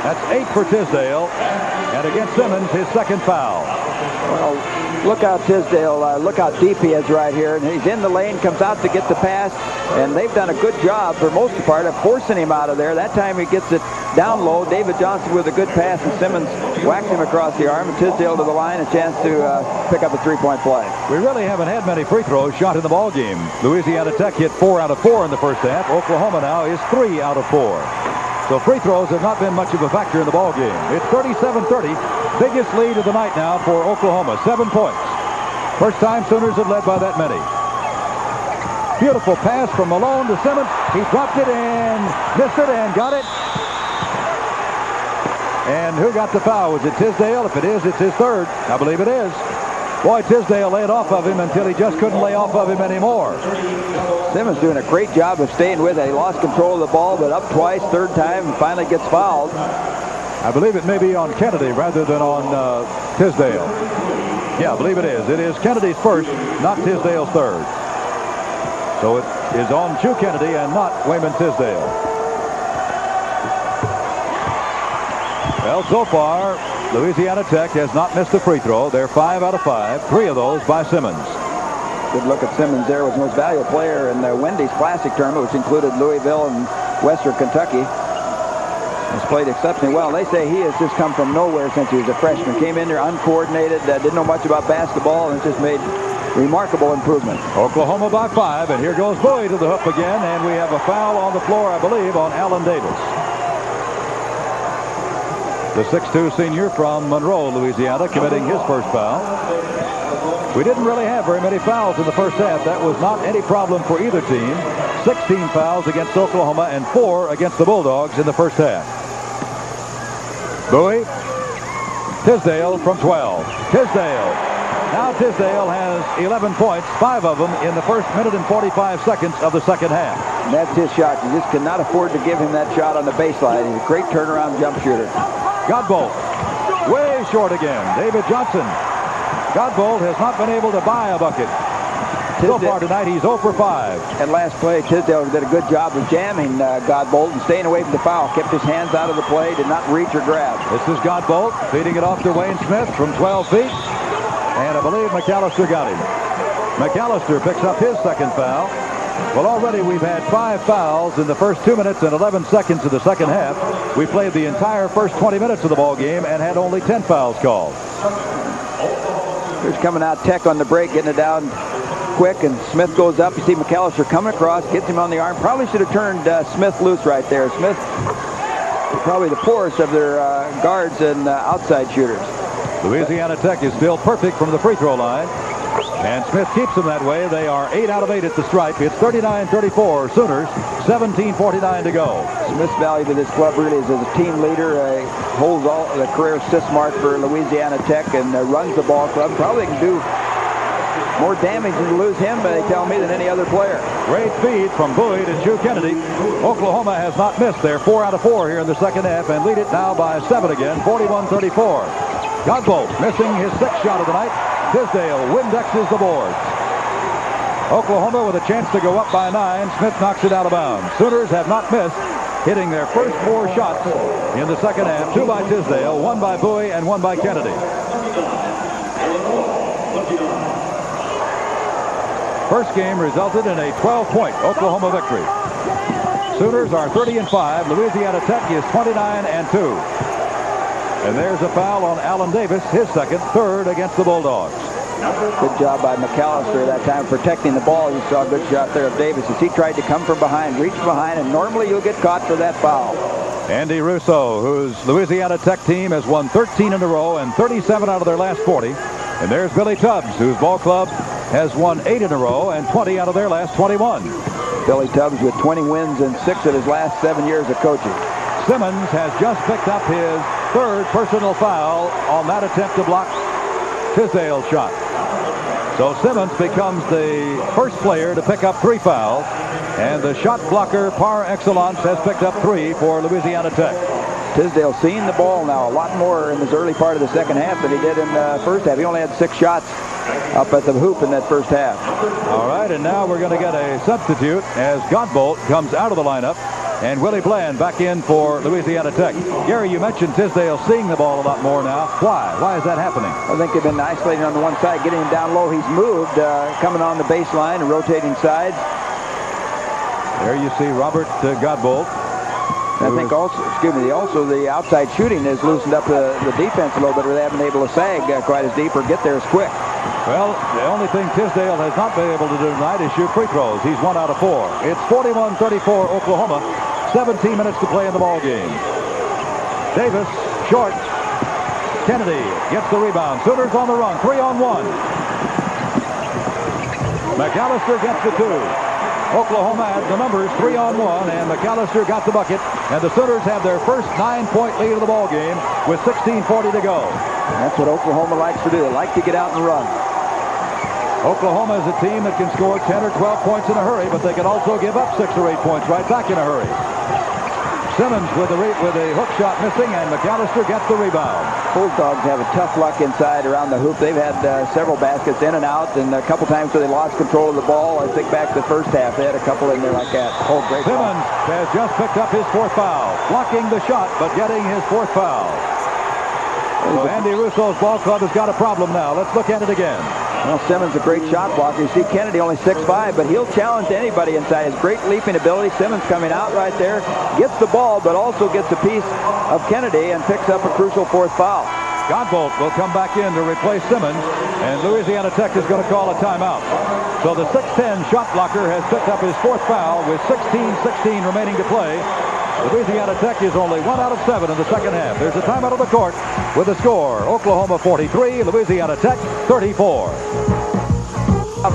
That's 8 for Tisdale, and against Simmons, his 2nd foul. Well, look how Tisdale, look how deep he is right here. And he's in the lane, comes out to get the pass, and they've done a good job for most of the part of forcing him out of there. That time he gets it down low. David Johnson with a good pass, and Simmons whacked him across the arm, and Tisdale to the line, a chance to pick up a 3-point play. We really haven't had many free throws shot in the ball game. Louisiana Tech hit 4 out of 4 in the first half. Oklahoma now is 3 out of 4. So free throws have not been much of a factor in the ball game. It's 37-30. Biggest lead of the night now for Oklahoma. 7 points. First time Sooners have led by that many. Beautiful pass from Malone to Simmons. He dropped it and missed it and got it. And who got the foul? Was it Tisdale? If it is, it's his 3rd. I believe it is. Boy, Tisdale laid off of him until he just couldn't lay off of him anymore. Simmons doing a great job of staying with it. He lost control of the ball, but up twice, 3rd time, and finally gets fouled. I believe it may be on Kennedy rather than on Tisdale. Yeah, I believe it is. It is Kennedy's first, not Tisdale's third. So it is on Chu Kennedy and not Wayman Tisdale. Well, so far, Louisiana Tech has not missed a free throw. They're 5 out of 5, 3 of those by Simmons. Good look at Simmons there. Was the most valuable player in the Wendy's Classic tournament, which included Louisville and Western Kentucky. Has played exceptionally well. They say he has just come from nowhere since he was a freshman. Came in there uncoordinated, didn't know much about basketball, and just made remarkable improvement. Oklahoma by 5, and here goes Bowie to the hoop again, and we have a foul on the floor, I believe, on Allen Davis. The 6'2 senior from Monroe, Louisiana, committing his first foul. We didn't really have very many fouls in the first half. That was not any problem for either team. 16 fouls against Oklahoma and 4 against the Bulldogs in the first half. Bowie. Tisdale from 12. Tisdale. Now Tisdale has 11 points, 5 of them in the first minute and 45 seconds of the second half. And that's his shot. You just cannot afford to give him that shot on the baseline. He's a great turnaround jump shooter. Godbolt. Way short again. David Johnson. Godbolt has not been able to buy a bucket. So far tonight, he's 0 for 5. And last play, Tisdale did a good job of jamming Godbolt and staying away from the foul. Kept his hands out of the play, did not reach or grab. This is Godbolt feeding it off to Wayne Smith from 12 feet. And I believe McAllister got him. McAllister picks up his second foul. Well, already we've had 5 fouls in the first 2 minutes and 11 seconds of the second half. We played the entire first 20 minutes of the ball game and had only 10 fouls called. Here's coming out Tech on the break, getting it down quick, and Smith goes up. You see McAllister coming across, gets him on the arm. Probably should have turned Smith loose right there. Smith is probably the poorest of their guards and outside shooters. Louisiana Tech is still perfect from the free throw line, and Smith keeps them that way. They are 8 out of 8 at the stripe. It's 39-34 Sooners, 17:49 to go. Smith's value to this club really is as a team leader. Holds all the career assist mark for Louisiana Tech and runs the ball club. Probably can do more damage than to lose him, they tell me, than any other player. Great feed from Bowie to Chu Kennedy. Oklahoma has not missed. They're 4 out of 4 here in the second half and lead it now by 7 again, 41-34. Godbolt missing his 6th shot of the night. Tisdale Windexes the boards. Oklahoma with a chance to go up by 9. Smith knocks it out of bounds. Sooners have not missed, hitting their first 4 shots in the second half. 2 by Tisdale, 1 by Bowie, and 1 by Kennedy. First game resulted in a 12-point Oklahoma victory. Sooners are 30-5. Louisiana Tech is 29-2. And there's a foul on Allen Davis, his second, 3rd against the Bulldogs. Good job by McAllister that time protecting the ball. You saw a good shot there of Davis as he tried to come from behind, reach behind, and normally you'll get caught for that foul. Andy Russo, whose Louisiana Tech team has won 13 in a row and 37 out of their last 40. And there's Billy Tubbs, whose ball club has won 8 in a row and 20 out of their last 21. Billy Tubbs with 20 wins in 6 of his last 7 years of coaching. Simmons has just picked up his 3rd personal foul on that attempt to block Tisdale's shot. So Simmons becomes the first player to pick up 3 fouls, and the shot blocker par excellence has picked up 3 for Louisiana Tech. Tisdale seeing the ball now a lot more in this early part of the second half than he did in the first half. He only had 6 shots up at the hoop in that first half. All right, and now we're going to get a substitute as Godbolt comes out of the lineup, and Willie Bland back in for Louisiana Tech. Gary, you mentioned Tisdale seeing the ball a lot more now. Why? Why is that happening? I think they've been isolating on the one side, getting him down low. He's moved, coming on the baseline and rotating sides. There you see Robert Godbolt. I think also the outside shooting has loosened up the defense a little bit, where they haven't been able to sag quite as deep or get there as quick. Well, the only thing Tisdale has not been able to do tonight is shoot free throws. He's 1 out of 4. It's 41-34 Oklahoma. 17 minutes to play in the ball game. Davis, short. Kennedy gets the rebound. Sooners on the run. 3-on-1. McAllister gets the 2. Oklahoma had the numbers 3-on-1, and McAllister got the bucket, and the Sooners have their first 9-point lead of the ball game with 16:40 to go. And that's what Oklahoma likes to do. They like to get out and run. Oklahoma is a team that can score 10 or 12 points in a hurry, but they can also give up 6 or 8 points right back in a hurry. Simmons with the hook shot missing, and McAllister gets the rebound. Bulldogs have a tough luck inside around the hoop. They've had several baskets in and out, and a couple times where they lost control of the ball. I think back to the first half, they had a couple in there like that. Oh, great. Simmons has just picked up his fourth foul, blocking the shot, but getting his fourth foul. So Andy Russo's ball club has got a problem now. Let's look at it again. Well, Simmons a great shot blocker. You see Kennedy only 6'5", but he'll challenge anybody inside. His great leaping ability. Simmons coming out right there, gets the ball, but also gets a piece of Kennedy and picks up a crucial fourth foul. Godbolt will come back in to replace Simmons, and Louisiana Tech is going to call a timeout. So the 6'10" shot blocker has picked up his fourth foul with 16:16 remaining to play. Louisiana Tech is only 1 out of 7 in the second half. There's a timeout of the court with the score. Oklahoma 43, Louisiana Tech 34.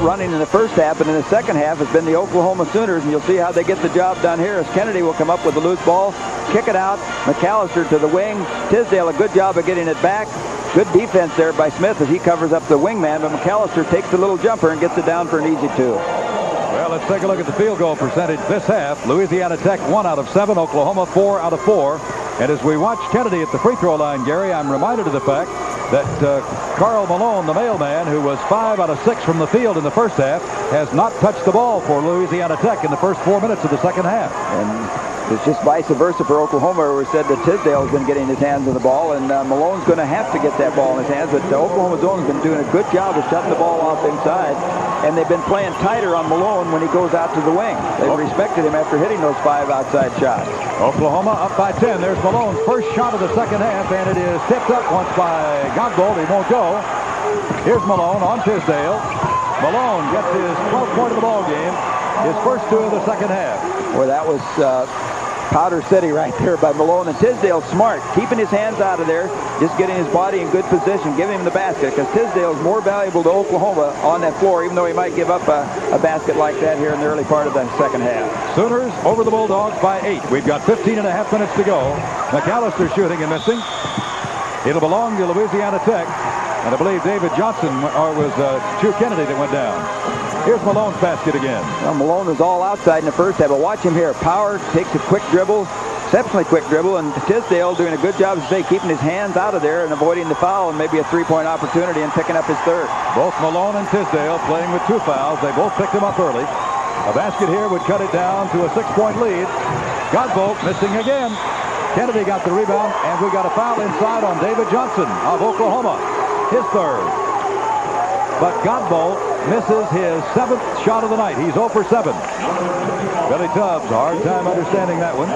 Running in the first half, and in the second half has been the Oklahoma Sooners, and you'll see how they get the job done here as Kennedy will come up with the loose ball, kick it out, McAllister to the wing. Tisdale a good job of getting it back. Good defense there by Smith as he covers up the wingman, but McAllister takes the little jumper and gets it down for an easy 2. Well, let's take a look at the field goal percentage this half. Louisiana Tech 1 out of 7, Oklahoma 4 out of 4. And as we watch Kennedy at the free throw line, Gary, I'm reminded of the fact that Karl Malone, the mailman, who was 5 out of 6 from the field in the first half, has not touched the ball for Louisiana Tech in the first 4 minutes of the second half. And it's just vice versa for Oklahoma, where we said that Tisdale's been getting his hands on the ball, and Malone's going to have to get that ball in his hands. But Oklahoma's own has been doing a good job of shutting the ball off inside, and they've been playing tighter on Malone when he goes out to the wing. They've respected him after hitting those 5 outside shots. Oklahoma up by 10. There's Malone's first shot of the second half, and it is tipped up once by Godbolt. He won't go. Here's Malone on Tisdale. Malone gets his 12th point of the ball game, his first 2 of the second half. Well, that was Powder City right there by Malone. And Tisdale smart, keeping his hands out of there, just getting his body in good position, giving him the basket, because Tisdale's more valuable to Oklahoma on that floor, even though he might give up a basket like that here in the early part of the second half. Sooners over the Bulldogs by 8. We've got 15.5 minutes to go. McAllister shooting and missing. It'll belong to Louisiana Tech. And I believe David Johnson, or was Chu Kennedy that went down. Here's Malone's basket again. Well, Malone was all outside in the first half, but watch him here. Power takes a quick dribble, exceptionally quick dribble, and Tisdale doing a good job, as I say, keeping his hands out of there and avoiding the foul and maybe a 3-point opportunity and picking up his third. Both Malone and Tisdale playing with 2 fouls. They both picked him up early. A basket here would cut it down to a 6-point lead. Godbolt missing again. Kennedy got the rebound, and we got a foul inside on David Johnson of Oklahoma. His third. But Godbolt misses his 7th shot of the night. He's 0 for 7. Billy Tubbs, hard time understanding that one.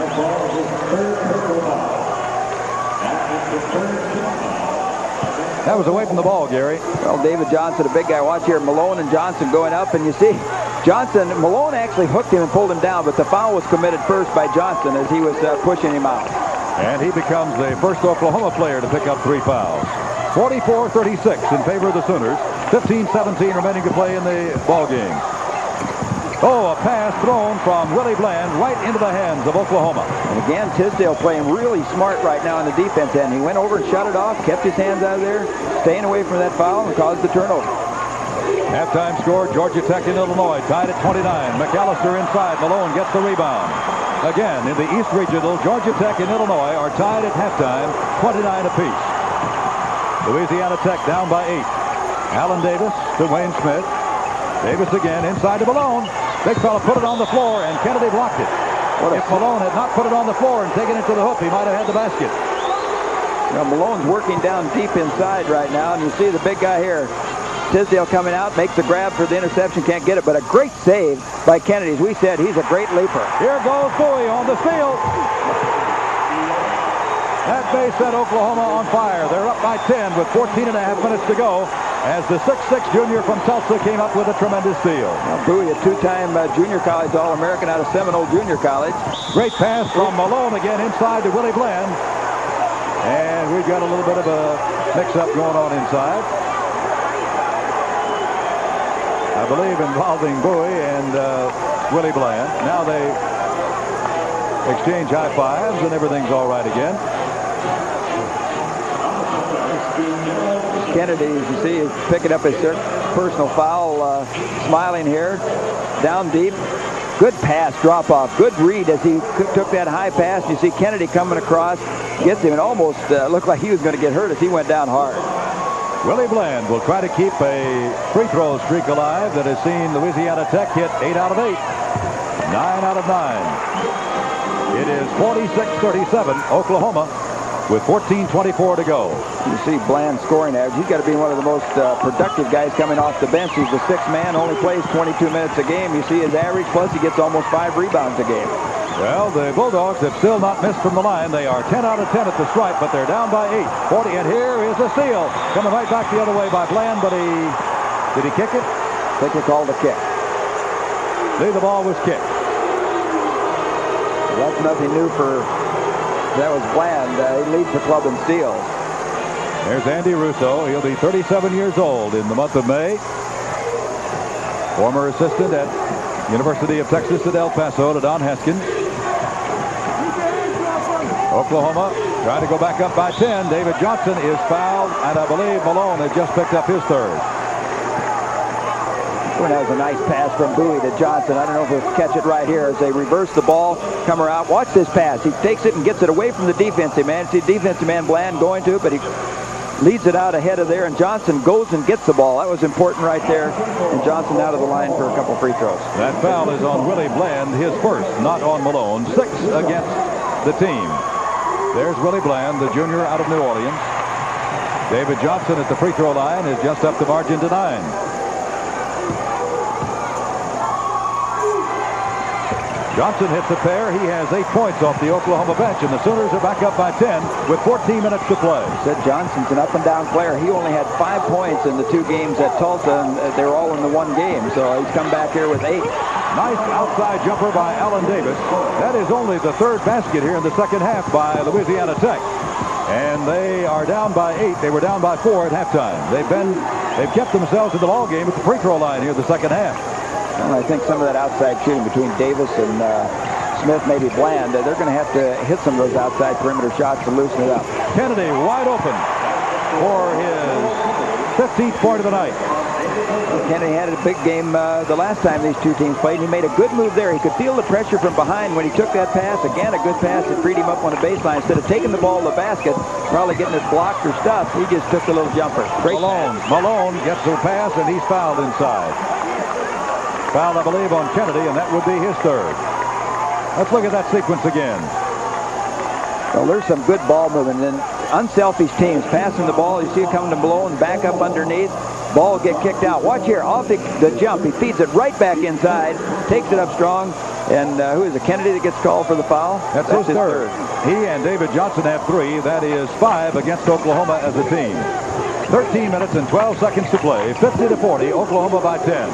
That was away from the ball, Gary. Well, David Johnson, a big guy. Watch here, Malone and Johnson going up, and you see Malone actually hooked him and pulled him down, but the foul was committed first by Johnson as he was pushing him out. And he becomes the first Oklahoma player to pick up 3 fouls. 44-36 in favor of the Sooners. 15-17 remaining to play in the ball game. Oh, a pass thrown from Willie Bland right into the hands of Oklahoma. And again, Tisdale playing really smart right now in the defense end. He went over and shut it off, kept his hands out of there, staying away from that foul, and caused the turnover. Halftime score, Georgia Tech in Illinois, tied at 29. McAllister inside. Malone gets the rebound. Again, in the East Regional, Georgia Tech and Illinois are tied at halftime, 29 apiece. Louisiana Tech down by 8. Allen Davis to Wayne Smith. Davis again inside to Malone. Big fella put it on the floor, and Kennedy blocked it. If Malone had not put it on the floor and taken it to the hoop, he might have had the basket. Now, Malone's working down deep inside right now, and you see the big guy here. Tisdale coming out, makes the grab for the interception, can't get it, but a great save by Kennedy. As we said, he's a great leaper. Here goes Bowie on the steal. That base set Oklahoma on fire. They're up by 10 with 14.5 minutes to go as the 6'6 junior from Tulsa came up with a tremendous steal. Now, Bowie, a 2-time junior college All-American out of Seminole Junior College. Great pass from Malone again inside to Willie Bland. And we've got a little bit of a mix-up going on inside. I believe involving Bowie and Willie Bland. Now they exchange high fives and everything's all right again. Kennedy, as you see, is picking up his personal foul, smiling here, down deep. Good pass, drop off, good read as he took that high pass. You see Kennedy coming across, gets him, and almost looked like he was going to get hurt as he went down hard. Willie Bland will try to keep a free throw streak alive that has seen Louisiana Tech hit 8 out of 8, 9 out of 9. It is 46-37, Oklahoma, with 14:24 to go. You see Bland's scoring average. He's got to be one of the most productive guys coming off the bench. He's the sixth man, only plays 22 minutes a game. You see his average, plus he gets almost 5 rebounds a game. Well, the Bulldogs have still not missed from the line. They are 10 out of 10 at the stripe, but they're down by 8. 40, and here is a steal. Coming right back the other way by Bland, but did he kick it? I think he called a kick. The ball was kicked. That's nothing new for, that was Bland. He leads the club in steals. There's Andy Russo. He'll be 37 years old in the month of May. Former assistant at University of Texas at El Paso to Don Haskins. Oklahoma trying to go back up by 10. David Johnson is fouled, and I believe Malone has just picked up his third. Well, that was a nice pass from Bowie to Johnson. I don't know if he'll catch it right here as they reverse the ball, come around. Watch this pass. He takes it and gets it away from the defensive man. See defensive man Bland going to it, but he leads it out ahead of there, and Johnson goes and gets the ball. That was important right there. And Johnson out of the line for a couple free throws. That foul is on Willie Bland, his first, not on Malone. 6 against the team. There's Willie Bland, the junior out of New Orleans. David Johnson at the free throw line is just up the margin to 9. Johnson hits a pair. He has 8 points off the Oklahoma bench, and the Sooners are back up by 10 with 14 minutes to play. Said Johnson's an up-and-down player. He only had 5 points in the 2 games at Tulsa, and they were all in the 1 game. So he's come back here with 8. Nice outside jumper by Allen Davis. That is only the 3rd basket here in the second half by Louisiana Tech. And they are down by 8. They were down by 4 at halftime. They've kept themselves in the ball game at the free throw line here in the second half. Well, I think some of that outside shooting between Davis and Smith, maybe Bland, they're going to have to hit some of those outside perimeter shots to loosen it up. Kennedy wide open for his 15th point of the night. Kennedy had a big game the last time these two teams played. He made a good move there. He could feel the pressure from behind when he took that pass. Again, a good pass that freed him up on the baseline. Instead of taking the ball to the basket, probably getting it blocked or stuffed, he just took a little jumper. Great Malone gets the pass, and he's fouled inside. Foul, I believe, on Kennedy, and that would be his 3rd. Let's look at that sequence again. Well, there's some good ball movement. And unselfish teams passing the ball. You see it coming to Malone, back up underneath. Ball get kicked out. Watch here, off the jump. He feeds it right back inside, takes it up strong. And who is it, Kennedy that gets called for the foul? That's his third. He and David Johnson have 3. That is 5 against Oklahoma as a team. 13 minutes and 12 seconds to play. 50-40, Oklahoma by 10.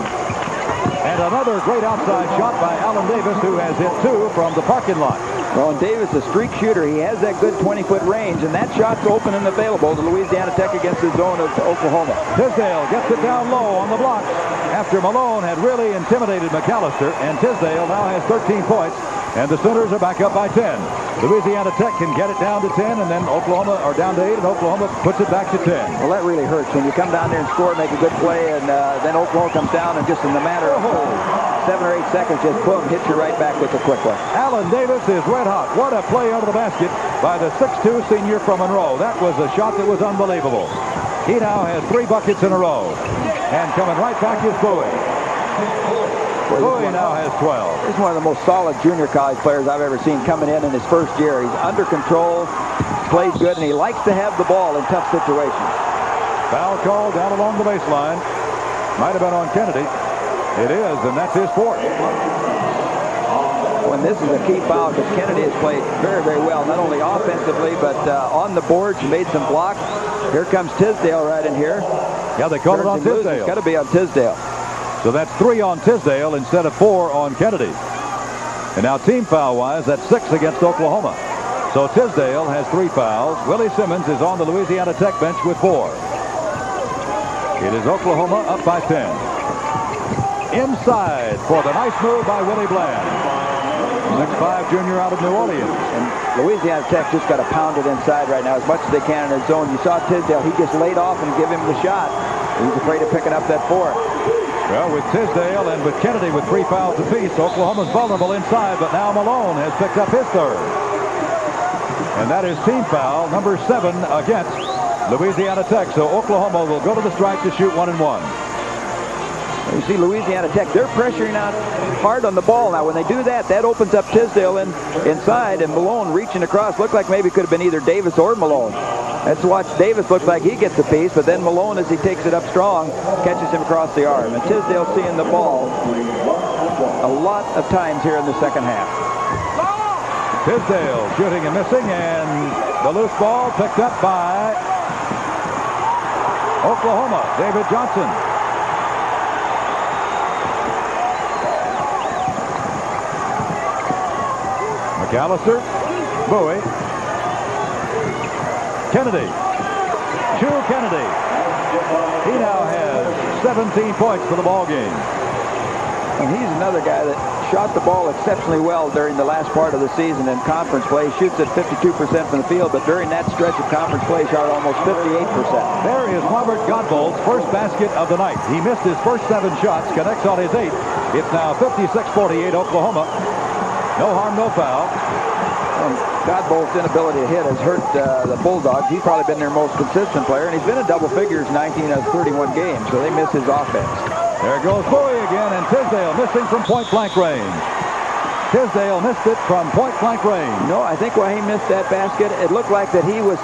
And another great outside shot by Allen Davis, who has hit 2 from the parking lot. Well, and Davis, a streak shooter, he has that good 20-foot range, and that shot's open and available to Louisiana Tech against the zone of Oklahoma. Tisdale gets it down low on the block after Malone had really intimidated McAllister, and Tisdale now has 13 points, and the Sooners are back up by 10. Louisiana Tech can get it down to 10, and then Oklahoma are down to 8, and Oklahoma puts it back to 10. Well, that really hurts when you come down there and score, make a good play, and then Oklahoma comes down, and just in the matter of 7 or 8 seconds, just boom, hits you right back with a quick one. Allen Davis is red hot. What a play under the basket by the 6'2 senior from Monroe. That was a shot that was unbelievable. He now has 3 buckets in a row. And coming right back is Bowie. Bowie now has 12. He's one of the most solid junior college players I've ever seen coming in his first year. He's under control, plays good, and he likes to have the ball in tough situations. Foul call down along the baseline. Might have been on Kennedy. It is, and that's his 4th. When this is a key foul because Kennedy has played very, very well, not only offensively, but on the boards, made some blocks. Here comes Tisdale right in here. Yeah, they called it on Tisdale. It's got to be on Tisdale. So that's 3 on Tisdale instead of 4 on Kennedy. And now team foul-wise, that's 6 against Oklahoma. So Tisdale has 3 fouls. Willie Simmons is on the Louisiana Tech bench with 4. It is Oklahoma up by 10. Inside for the nice move by Willie Bland. 6'5" junior out of New Orleans. And Louisiana Tech just got to pound it inside right now as much as they can in their zone. You saw Tisdale. He just laid off and give him the shot. He's afraid of picking up that 4. Well, with Tisdale and with Kennedy with 3 fouls apiece, Oklahoma's vulnerable inside, but now Malone has picked up his third. And that is team foul number 7 against Louisiana Tech. So Oklahoma will go to the stripe to shoot 1 and 1. You see Louisiana Tech, they're pressuring out hard on the ball now. When they do that, that opens up Tisdale inside, and Malone reaching across. Looked like maybe it could have been either Davis or Malone. Let's watch Davis. Looks like he gets the piece, but then Malone, as he takes it up strong, catches him across the arm. And Tisdale seeing the ball a lot of times here in the second half. Tisdale shooting and missing, and the loose ball picked up by Oklahoma. David Johnson. McAllister, Bowie, Kennedy, Kennedy. He now has 17 points for the ball game. And he's another guy that shot the ball exceptionally well during the last part of the season in conference play. Shoots at 52% from the field, but during that stretch of conference play, shot almost 58%. There is Robert Godbold's first basket of the night. He missed his first 7 shots, connects on his 8th. It's now 56-48 Oklahoma. No harm, no foul. Godbold's inability to hit has hurt the Bulldogs. He's probably been their most consistent player, and he's been in double figures 19 out of 31 games, so they miss his offense. There goes Bowie again, and Tisdale missing from point-blank range. Tisdale missed it from point-blank range. No, I think why he missed that basket, it looked like that he was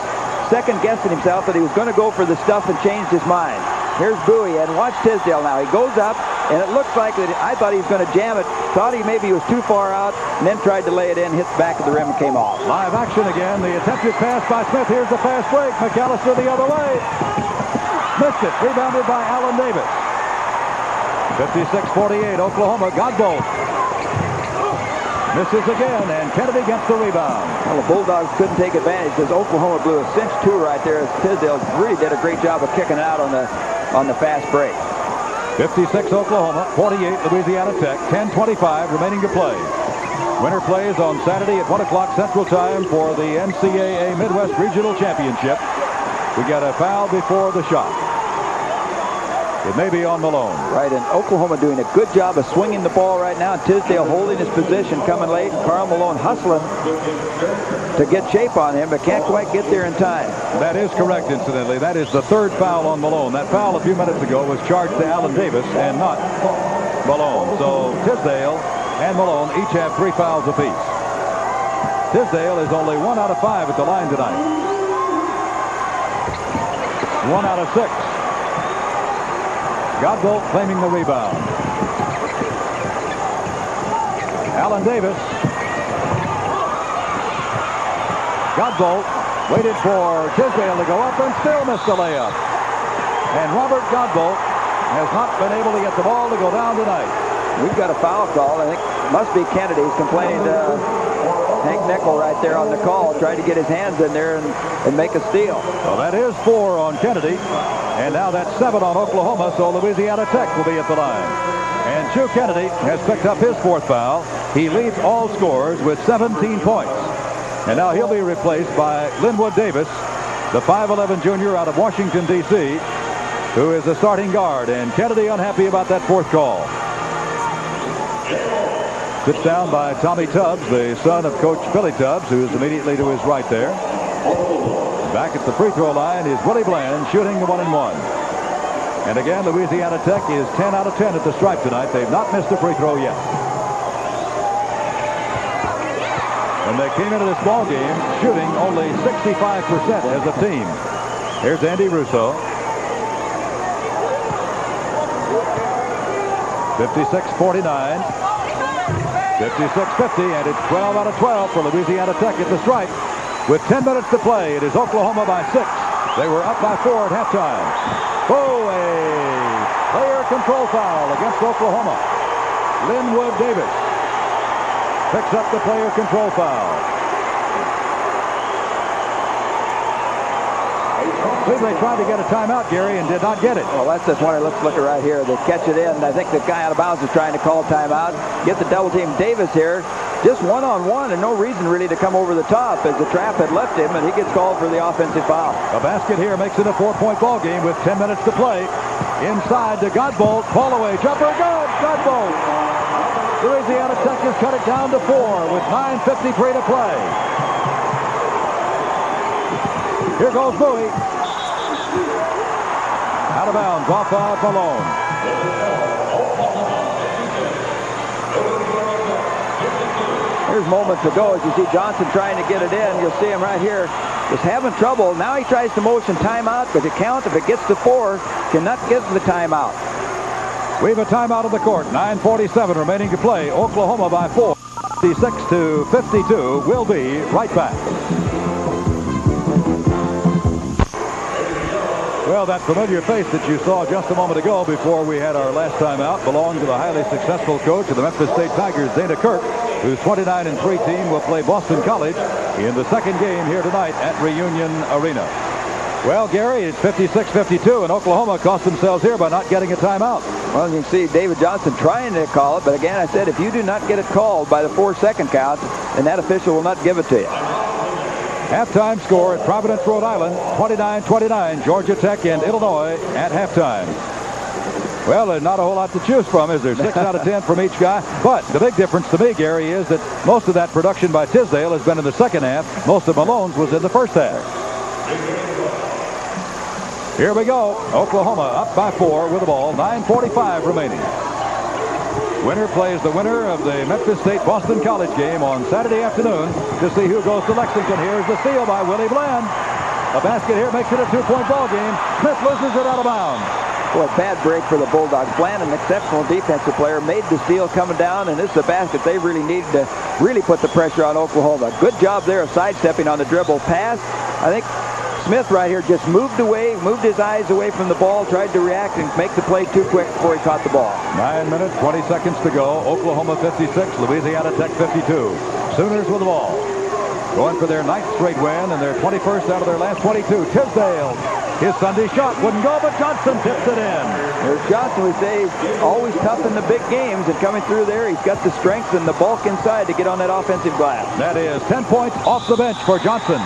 second-guessing himself, that he was going to go for the stuff and changed his mind. Here's Bowie, and watch Tisdale now. He goes up, and it looks like that I thought he was going to jam it. Thought he maybe was too far out, and then tried to lay it in, hit the back of the rim, and came off. Live action again. The attempted pass by Smith. Here's the fast break. McAllister the other way. Missed it. Rebounded by Allen Davis. 56-48. Oklahoma. Godbold misses again, and Kennedy gets the rebound. Well, the Bulldogs couldn't take advantage because Oklahoma blew a cinch 2 right there as Tisdale really did a great job of kicking it out on the fast break. 56 Oklahoma, 48 Louisiana Tech, 10:25 remaining to play. Winner plays on Saturday at 1 o'clock Central Time for the NCAA Midwest Regional Championship. We got a foul before the shot. It may be on Malone. Right, and Oklahoma doing a good job of swinging the ball right now. Tisdale holding his position, coming late. Karl Malone hustling to get shape on him, but can't quite get there in time. That is correct, incidentally. That is the 3rd foul on Malone. That foul a few minutes ago was charged to Allen Davis and not Malone. So Tisdale and Malone each have 3 fouls apiece. Tisdale is only 1 out of 5 at the line tonight. 1 out of 6. Godbold claiming the rebound. Allen Davis. Godbold waited for Tisdale to go up and still missed the layup. And Robert Godbold has not been able to get the ball to go down tonight. We've got a foul call. I think must be Kennedy. He's complaining to Hank Nickel right there on the call, trying to get his hands in there and make a steal. Well, that is 4 on Kennedy. And now that's 7 on Oklahoma, so Louisiana Tech will be at the line. And Kennedy has picked up his 4th foul. He leads all scorers with 17 points. And now he'll be replaced by Linwood Davis, the 5'11 junior out of Washington, D.C., who is the starting guard. And Kennedy unhappy about that 4th call. Sits down by Tommy Tubbs, the son of Coach Billy Tubbs, who is immediately to his right there. Back at the free throw line is Willie Bland shooting the 1 and 1. And again, Louisiana Tech is 10 out of 10 at the stripe tonight. They've not missed a free throw yet. And they came into this ball game shooting only 65% as a team. Here's Andy Russo. 56-49. 56-50, and it's 12 out of 12 for Louisiana Tech at the stripe. With 10 minutes to play, it is Oklahoma by 6. They were up by 4 at halftime. Oh, a player control foul against Oklahoma. Linwood Davis picks up the player control foul. They tried to get a timeout, Gary, and did not get it. Well, that's just one. Let's look at right here. They catch it in. I think the guy out of bounds is trying to call timeout. Get the double team. Davis here, just one-on-one, and no reason really to come over the top as the trap had left him, and he gets called for the offensive foul. A basket here makes it a 4-point ball game with 10 minutes to play. Inside to Godbolt. Fall away. Jumper. Good. Godbolt. Louisiana Tech has cut it down to 4 with 9:53 to play. Here goes Bowie. Out of bounds off of Malone. Here's moments ago as you see Johnson trying to get it in. You'll see him right here. Just having trouble. Now he tries to motion timeout, but it counts. If it gets to 4, cannot get the timeout. We have a timeout of the court. 9:47 remaining to play. Oklahoma by 4. 56-52. We'll be right back. Well, that familiar face that you saw just a moment ago before we had our last timeout belonged to the highly successful coach of the Memphis State Tigers, Dana Kirk, whose 29-3 team will play Boston College in the second game here tonight at Reunion Arena. Well, Gary, it's 56-52, and Oklahoma cost themselves here by not getting a timeout. Well, you can see David Johnson trying to call it, but again, I said if you do not get it called by the 4-second count, then that official will not give it to you. Halftime score at Providence, Rhode Island, 29-29, Georgia Tech and Illinois at halftime. Well, there's not a whole lot to choose from, is there? 6 out of 10 from each guy. But the big difference to me, Gary, is that most of that production by Tisdale has been in the second half. Most of Malone's was in the first half. Here we go. Oklahoma up by 4 with the ball. 9:45 remaining. Winner plays the winner of the Memphis State-Boston College game on Saturday afternoon to see who goes to Lexington. Here's the steal by Willie Bland. A basket here makes it a 2-point ball game. Smith loses it out of bounds. Boy, bad break for the Bulldogs. Bland, an exceptional defensive player, made the steal coming down, and this is a basket they really need to really put the pressure on Oklahoma. Good job there of sidestepping on the dribble pass. I think Smith right here just moved away, moved his eyes away from the ball, tried to react and make the play too quick before he caught the ball. 9 minutes, 20 seconds to go. Oklahoma 56, Louisiana Tech 52. Sooners with the ball. Going for their 9th straight win and their 21st out of their last 22. Tisdale. His Sunday shot wouldn't go, but Johnson tips it in. There's Johnson. We say he's always tough in the big games, and coming through there, he's got the strength and the bulk inside to get on that offensive glass. That is 10 points off the bench for Johnson.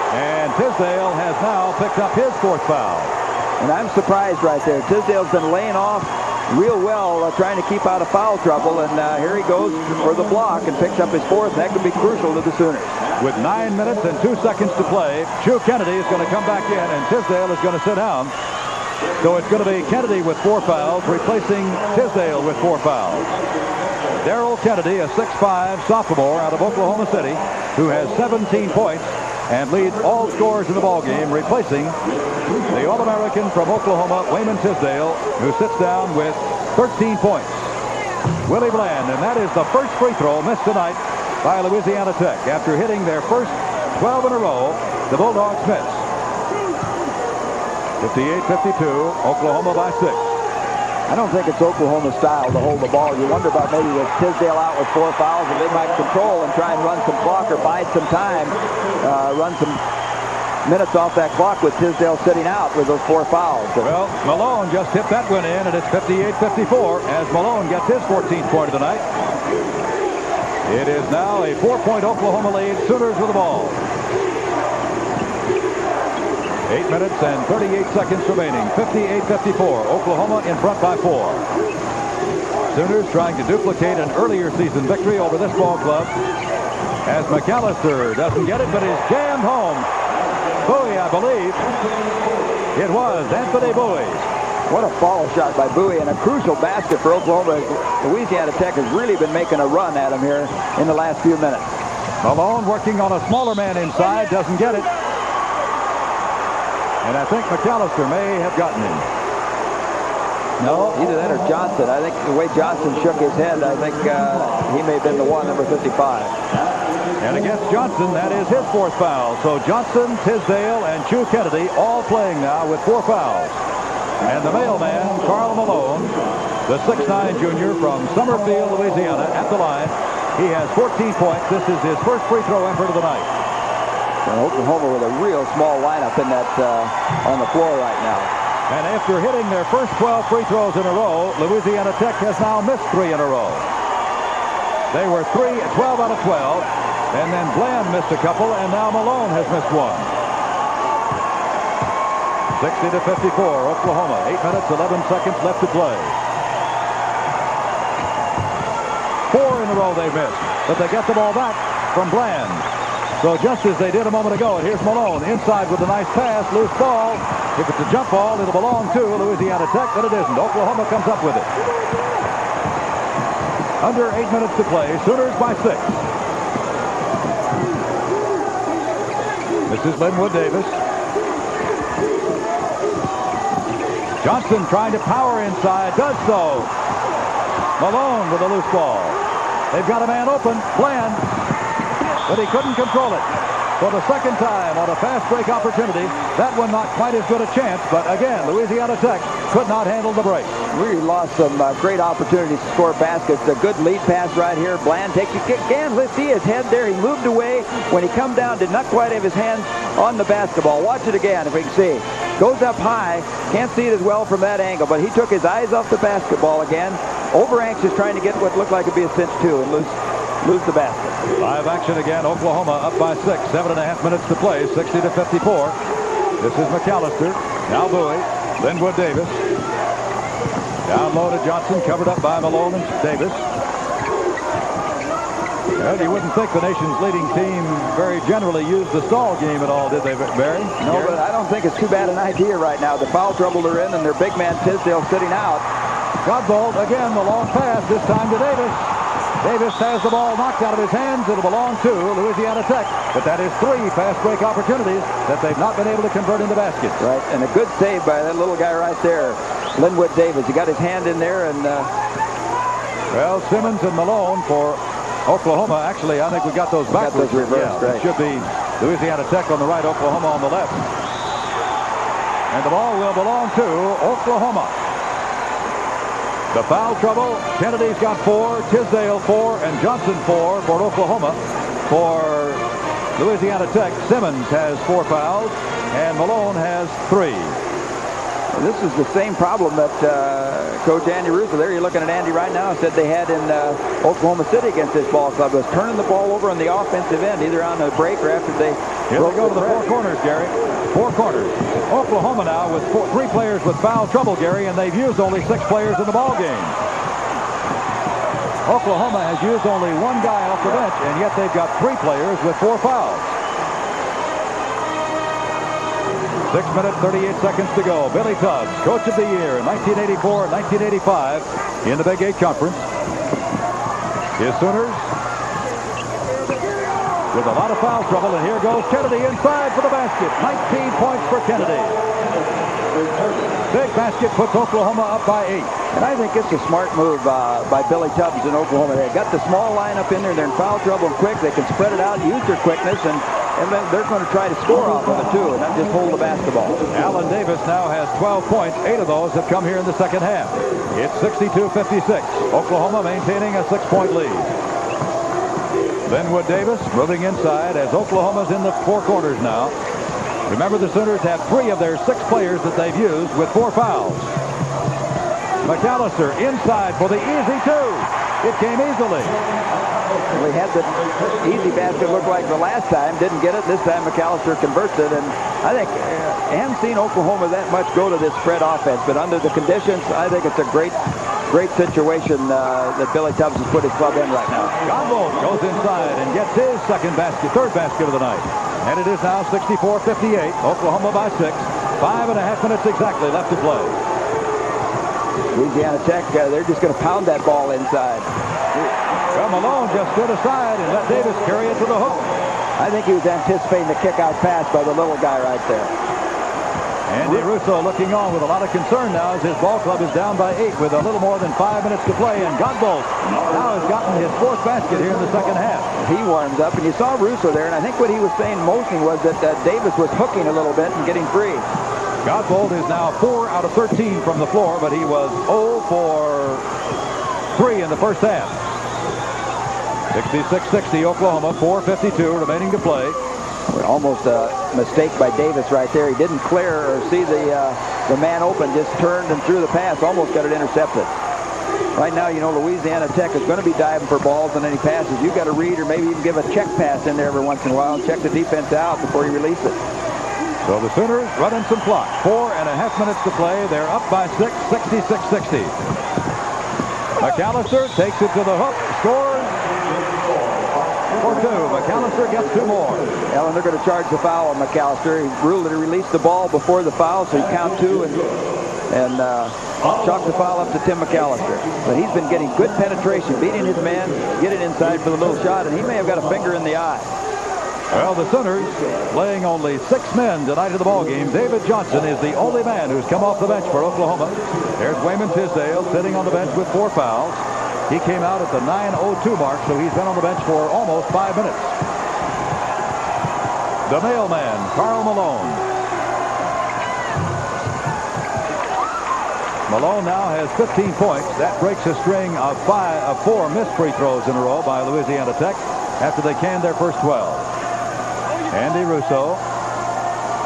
And Tisdale has now picked up his 4th foul. And I'm surprised right there. Tisdale's been laying off real well, trying to keep out of foul trouble, and here he goes for the block and picks up his 4th. That could be crucial to the Sooners. With 9 minutes and 2 seconds to play, Chu Kennedy is going to come back in, and Tisdale is going to sit down. So it's going to be Kennedy with 4 fouls, replacing Tisdale with 4 fouls. Darrell Kennedy, a 6'5" sophomore out of Oklahoma City, who has 17 points and leads all scorers in the ballgame, replacing the All-American from Oklahoma, Wayman Tisdale, who sits down with 13 points. Willie Bland, and that is the first free throw missed tonight by Louisiana Tech. After hitting their first 12 in a row, the Bulldogs miss. 58-52, Oklahoma by 6. I don't think it's Oklahoma's style to hold the ball. You wonder about maybe with Tisdale out with 4 fouls, and they might control and try and run some clock or bide some time, run some minutes off that clock with Tisdale sitting out with those 4 fouls. Well, Malone just hit that one in, and it's 58-54 as Malone gets his 14th point of the night. It is now a 4-point Oklahoma lead. Sooners with the ball. 8 minutes and 38 seconds remaining. 58-54. Oklahoma in front by 4. Sooners trying to duplicate an earlier season victory over this ball club as McAllister doesn't get it, but is jammed home. Bowie, I believe. It was Anthony Bowie. What a follow shot by Bowie, and a crucial basket for Oklahoma. Louisiana Tech has really been making a run at him here in the last few minutes. Malone working on a smaller man inside, doesn't get it. And I think McAllister may have gotten him. No, either that or Johnson. I think the way Johnson shook his head, I think he may have been the one, number 55. And against Johnson, that is his 4th foul. So Johnson, Tisdale, and Chu Kennedy all playing now with 4 fouls. And the mailman, Karl Malone, the 6'9" junior from Summerfield, Louisiana, at the line. He has 14 points. This is his first free throw effort of the night. And Oklahoma with a real small lineup in that on the floor right now. And after hitting their first 12 free throws in a row, Louisiana Tech has now missed 3 in a row. They were 12 out of 12, and then Bland missed a couple, and now Malone has missed 1. 60-54, Oklahoma. 8 minutes, 11 seconds left to play. 4 in a row they missed, but they get the ball back from Bland. So just as they did a moment ago, and here's Malone inside with a nice pass, loose ball. If it's a jump ball, it'll belong to Louisiana Tech, but it isn't. Oklahoma comes up with it. Under 8 minutes to play, Sooners by 6. This is Linwood Davis. Johnson trying to power inside, does so. Malone with a loose ball. They've got a man open, Bland, but he couldn't control it. For the second time on a fast break opportunity, that one not quite as good a chance, but again, Louisiana Tech could not handle the break. We lost some great opportunities to score baskets. A good lead pass right here. Bland takes a kick again. Let's see his head there. He moved away. When he come down, did not quite have his hands on the basketball. Watch it again if we can see. Goes up high. Can't see it as well from that angle, but he took his eyes off the basketball again. Over anxious trying to get what looked like it'd be a cinch two and lose the basket. Live action again. Oklahoma up by 6. 7.5 minutes to play. 60-54. This is McAllister. Now Bowie. Linwood Davis. Down low to Johnson. Covered up by Malone and Davis. Well, you wouldn't think the nation's leading team very generally used the stall game at all, did they, Barry? No, but I don't think it's too bad an idea right now. The foul trouble they're in and their big man Tisdale sitting out. Godbolt again, the long pass, this time to Davis. Davis has the ball knocked out of his hands. It'll belong to Louisiana Tech. But that is 3 fast break opportunities that they've not been able to convert into baskets. Right, and a good save by that little guy right there, Linwood Davis. He got his hand in there and... Well, Simmons and Malone for Oklahoma. Actually, I think we got those backwards. Got those reversed, right. It should be Louisiana Tech on the right, Oklahoma on the left. And the ball will belong to Oklahoma. The foul trouble, Kennedy's got 4, Tisdale 4, and Johnson 4 for Oklahoma. For Louisiana Tech, Simmons has 4 fouls, and Malone has 3. This is the same problem that Coach Andy Russo, there you're looking at Andy right now, said they had in Oklahoma City against this ball club, was turning the ball over on the offensive end, either on the break or after they... Here they go to the 4 corners, Gary. 4 corners. Oklahoma now with 3 players with foul trouble, Gary, and they've used only 6 players in the ball game. Oklahoma has used only 1 guy off the bench, and yet they've got 3 players with 4 fouls. 6 minutes, 38 seconds to go. Billy Tubbs, Coach of the Year in 1984 and 1985 in the Big 8 Conference. His Sooners with a lot of foul trouble, and here goes Kennedy inside for the basket. 19 points for Kennedy. Big basket puts Oklahoma up by 8. And I think it's a smart move by Billy Tubbs in Oklahoma. They got the small lineup in there. They're in foul trouble and quick. They can spread it out, use their quickness, and they're going to try to score off of it, too, and not just hold the basketball. Allen Davis now has 12 points. 8 of those have come here in the second half. It's 62-56. Oklahoma maintaining a 6-point lead. Linwood Davis moving inside as Oklahoma's in the 4 corners now. Remember, the Sooners have 3 of their 6 players that they've used with 4 fouls. McAllister inside for the easy 2. It came easily. We had the easy basket look like the last time. Didn't get it. This time McAllister converts it. And I think I haven't seen Oklahoma that much go to this spread offense. But under the conditions, I think it's a great situation that Billy Tubbs has put his club in right now. Godbolt goes inside and gets his third basket of the night. And it is now 64-58. Oklahoma by 6. 5.5 minutes exactly left to play. Louisiana Tech, they're just going to pound that ball inside. Well, Malone just stood aside and let Davis carry it to the hook. I think he was anticipating the kick-out pass by the little guy right there. Andy Russo looking on with a lot of concern now as his ball club is down by 8 with a little more than 5 minutes to play. And Godbolt now has gotten his 4th basket here in the second half. He warms up, and you saw Russo there, and I think what he was saying mostly was that Davis was hooking a little bit and getting free. Godbolt is now 4 out of 13 from the floor, but he was 0 for 3 in the first half. 66-60 Oklahoma, 4:52 remaining to play. Almost a mistake by Davis right there. He didn't clear or see the man open, just turned and threw the pass, almost got it intercepted. Right now, you know, Louisiana Tech is going to be diving for balls on any passes. You've got to read or maybe even give a check pass in there every once in a while and check the defense out before you release it. So the Sooners running some clock. 4.5 minutes to play. They're up by 6, 66-60. McAllister takes it to the hook, scores for 2. McAllister gets 2 more. Well, and they're going to charge the foul on McAllister. He ruled that he released the ball before the foul, so he count 2 and chalk the foul up to Tim McAllister. But he's been getting good penetration, beating his man, getting inside for the little shot, and he may have got a finger in the eye. Well, the Sooners playing only 6 men tonight in the ballgame. David Johnson is the only man who's come off the bench for Oklahoma. There's Wayman Tisdale sitting on the bench with 4 fouls. He came out at the 9:02 mark, so he's been on the bench for almost 5 minutes. The mailman, Karl Malone. Malone now has 15 points. That breaks a string of 4 missed free throws in a row by Louisiana Tech after they canned their first 12. Andy Russo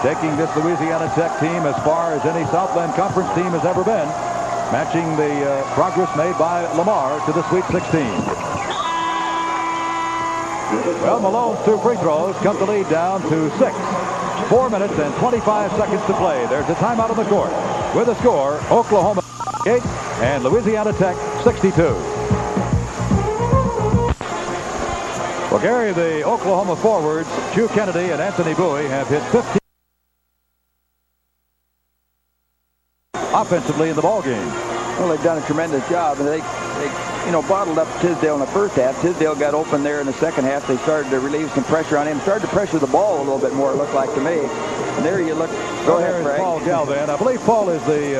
taking this Louisiana Tech team as far as any Southland Conference team has ever been, matching the progress made by Lamar to the Sweet 16. Well, Malone's 2 free throws cut the lead down to 6. 4 minutes and 25 seconds to play. There's a timeout on the court. With a score, Oklahoma 8 and Louisiana Tech 62. Well, Gary, the Oklahoma forwards, Hugh Kennedy and Anthony Bowie, have hit 15 offensively in the ballgame. Well, they've done a tremendous job, and they bottled up Tisdale in the first half. Tisdale got open there in the second half. They started to relieve some pressure on him, started to pressure the ball a little bit more, it looked like to me. And there you look. Go ahead, Frank. Paul Galvan. I believe Paul is the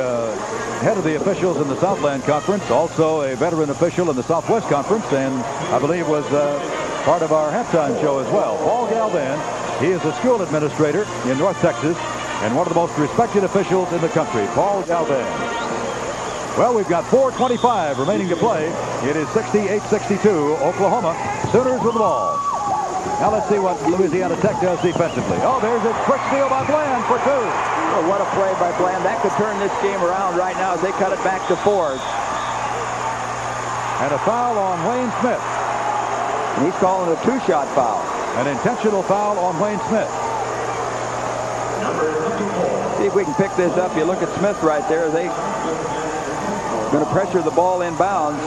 head of the officials in the Southland Conference, also a veteran official in the Southwest Conference, and I believe was part of our halftime show as well. Paul Galvan, he is a school administrator in North Texas and one of the most respected officials in the country. Paul Galvan. Well, we've got 4:25 remaining to play. It is 68-62, Oklahoma. Sooners with the ball. Now let's see what Louisiana Tech does defensively. Oh, there's a quick steal by Bland for 2. Well, what a play by Bland. That could turn this game around right now as they cut it back to 4. And a foul on Wayne Smith. And he's calling a 2-shot foul. An intentional foul on Wayne Smith. See if we can pick this up. You look at Smith right there. They going to pressure the ball inbounds.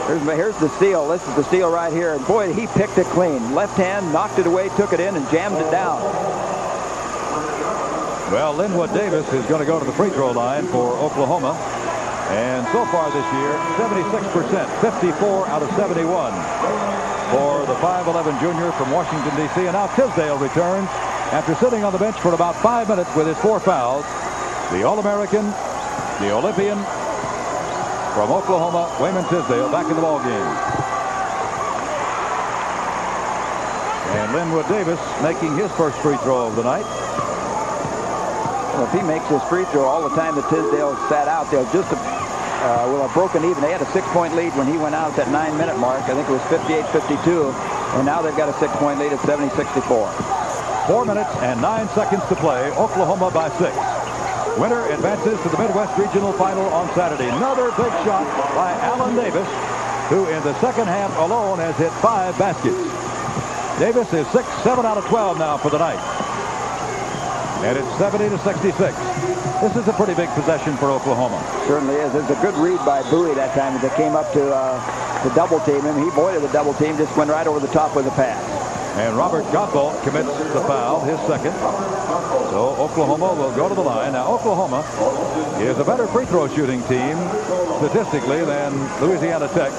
Here's the steal. This is the steal right here. And boy, he picked it clean. Left hand, knocked it away, took it in, and jammed it down. Well, Linwood Davis is going to go to the free throw line for Oklahoma. And so far this year, 76%, 54 out of 71 for the 5'11 junior from Washington, D.C. And now Tisdale returns after sitting on the bench for about 5 minutes with his 4 fouls. The All-American, the Olympian from Oklahoma, Wayman Tisdale, back in the ballgame. And Linwood Davis making his first free throw of the night. Well, if he makes his free throw all the time that Tisdale sat out, they'll just will have broken even. They had a 6-point lead when he went out at that 9-minute mark. I think it was 58-52. And now they've got a 6-point lead at 70-64. 4 minutes and 9 seconds to play. Oklahoma by 6. Winner advances to the Midwest Regional Final on Saturday. Another big shot by Allen Davis, who in the second half alone has hit 5 baskets. Davis is 7 out of 12 now for the night. And it's 70-66. This is a pretty big possession for Oklahoma. Certainly is. It's a good read by Bowie that time as they came up to double team him. He avoided the double team, just went right over the top with a pass. And Robert Godbolt commits the foul, his second. So Oklahoma will go to the line. Now Oklahoma is a better free throw shooting team statistically than Louisiana Tech.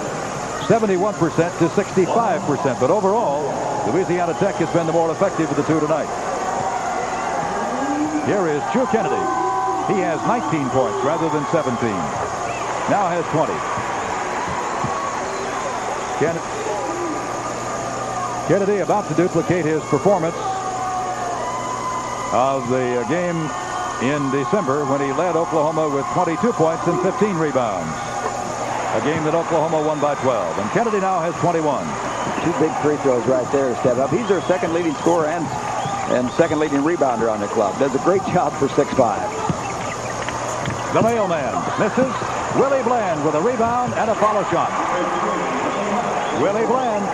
71% to 65%. But overall, Louisiana Tech has been the more effective of the two tonight. Here is Hugh Kennedy. He has 19 points rather than 17. Now has 20. Kennedy about to duplicate his performance of the game in December when he led Oklahoma with 22 points and 15 rebounds. A game that Oklahoma won by 12. And Kennedy now has 21. 2 big free throws right there to step up. He's their second leading scorer and second leading rebounder on the club. Does a great job for 6'5". The mailman misses. Willie Bland with a rebound and a follow shot. Willie Bland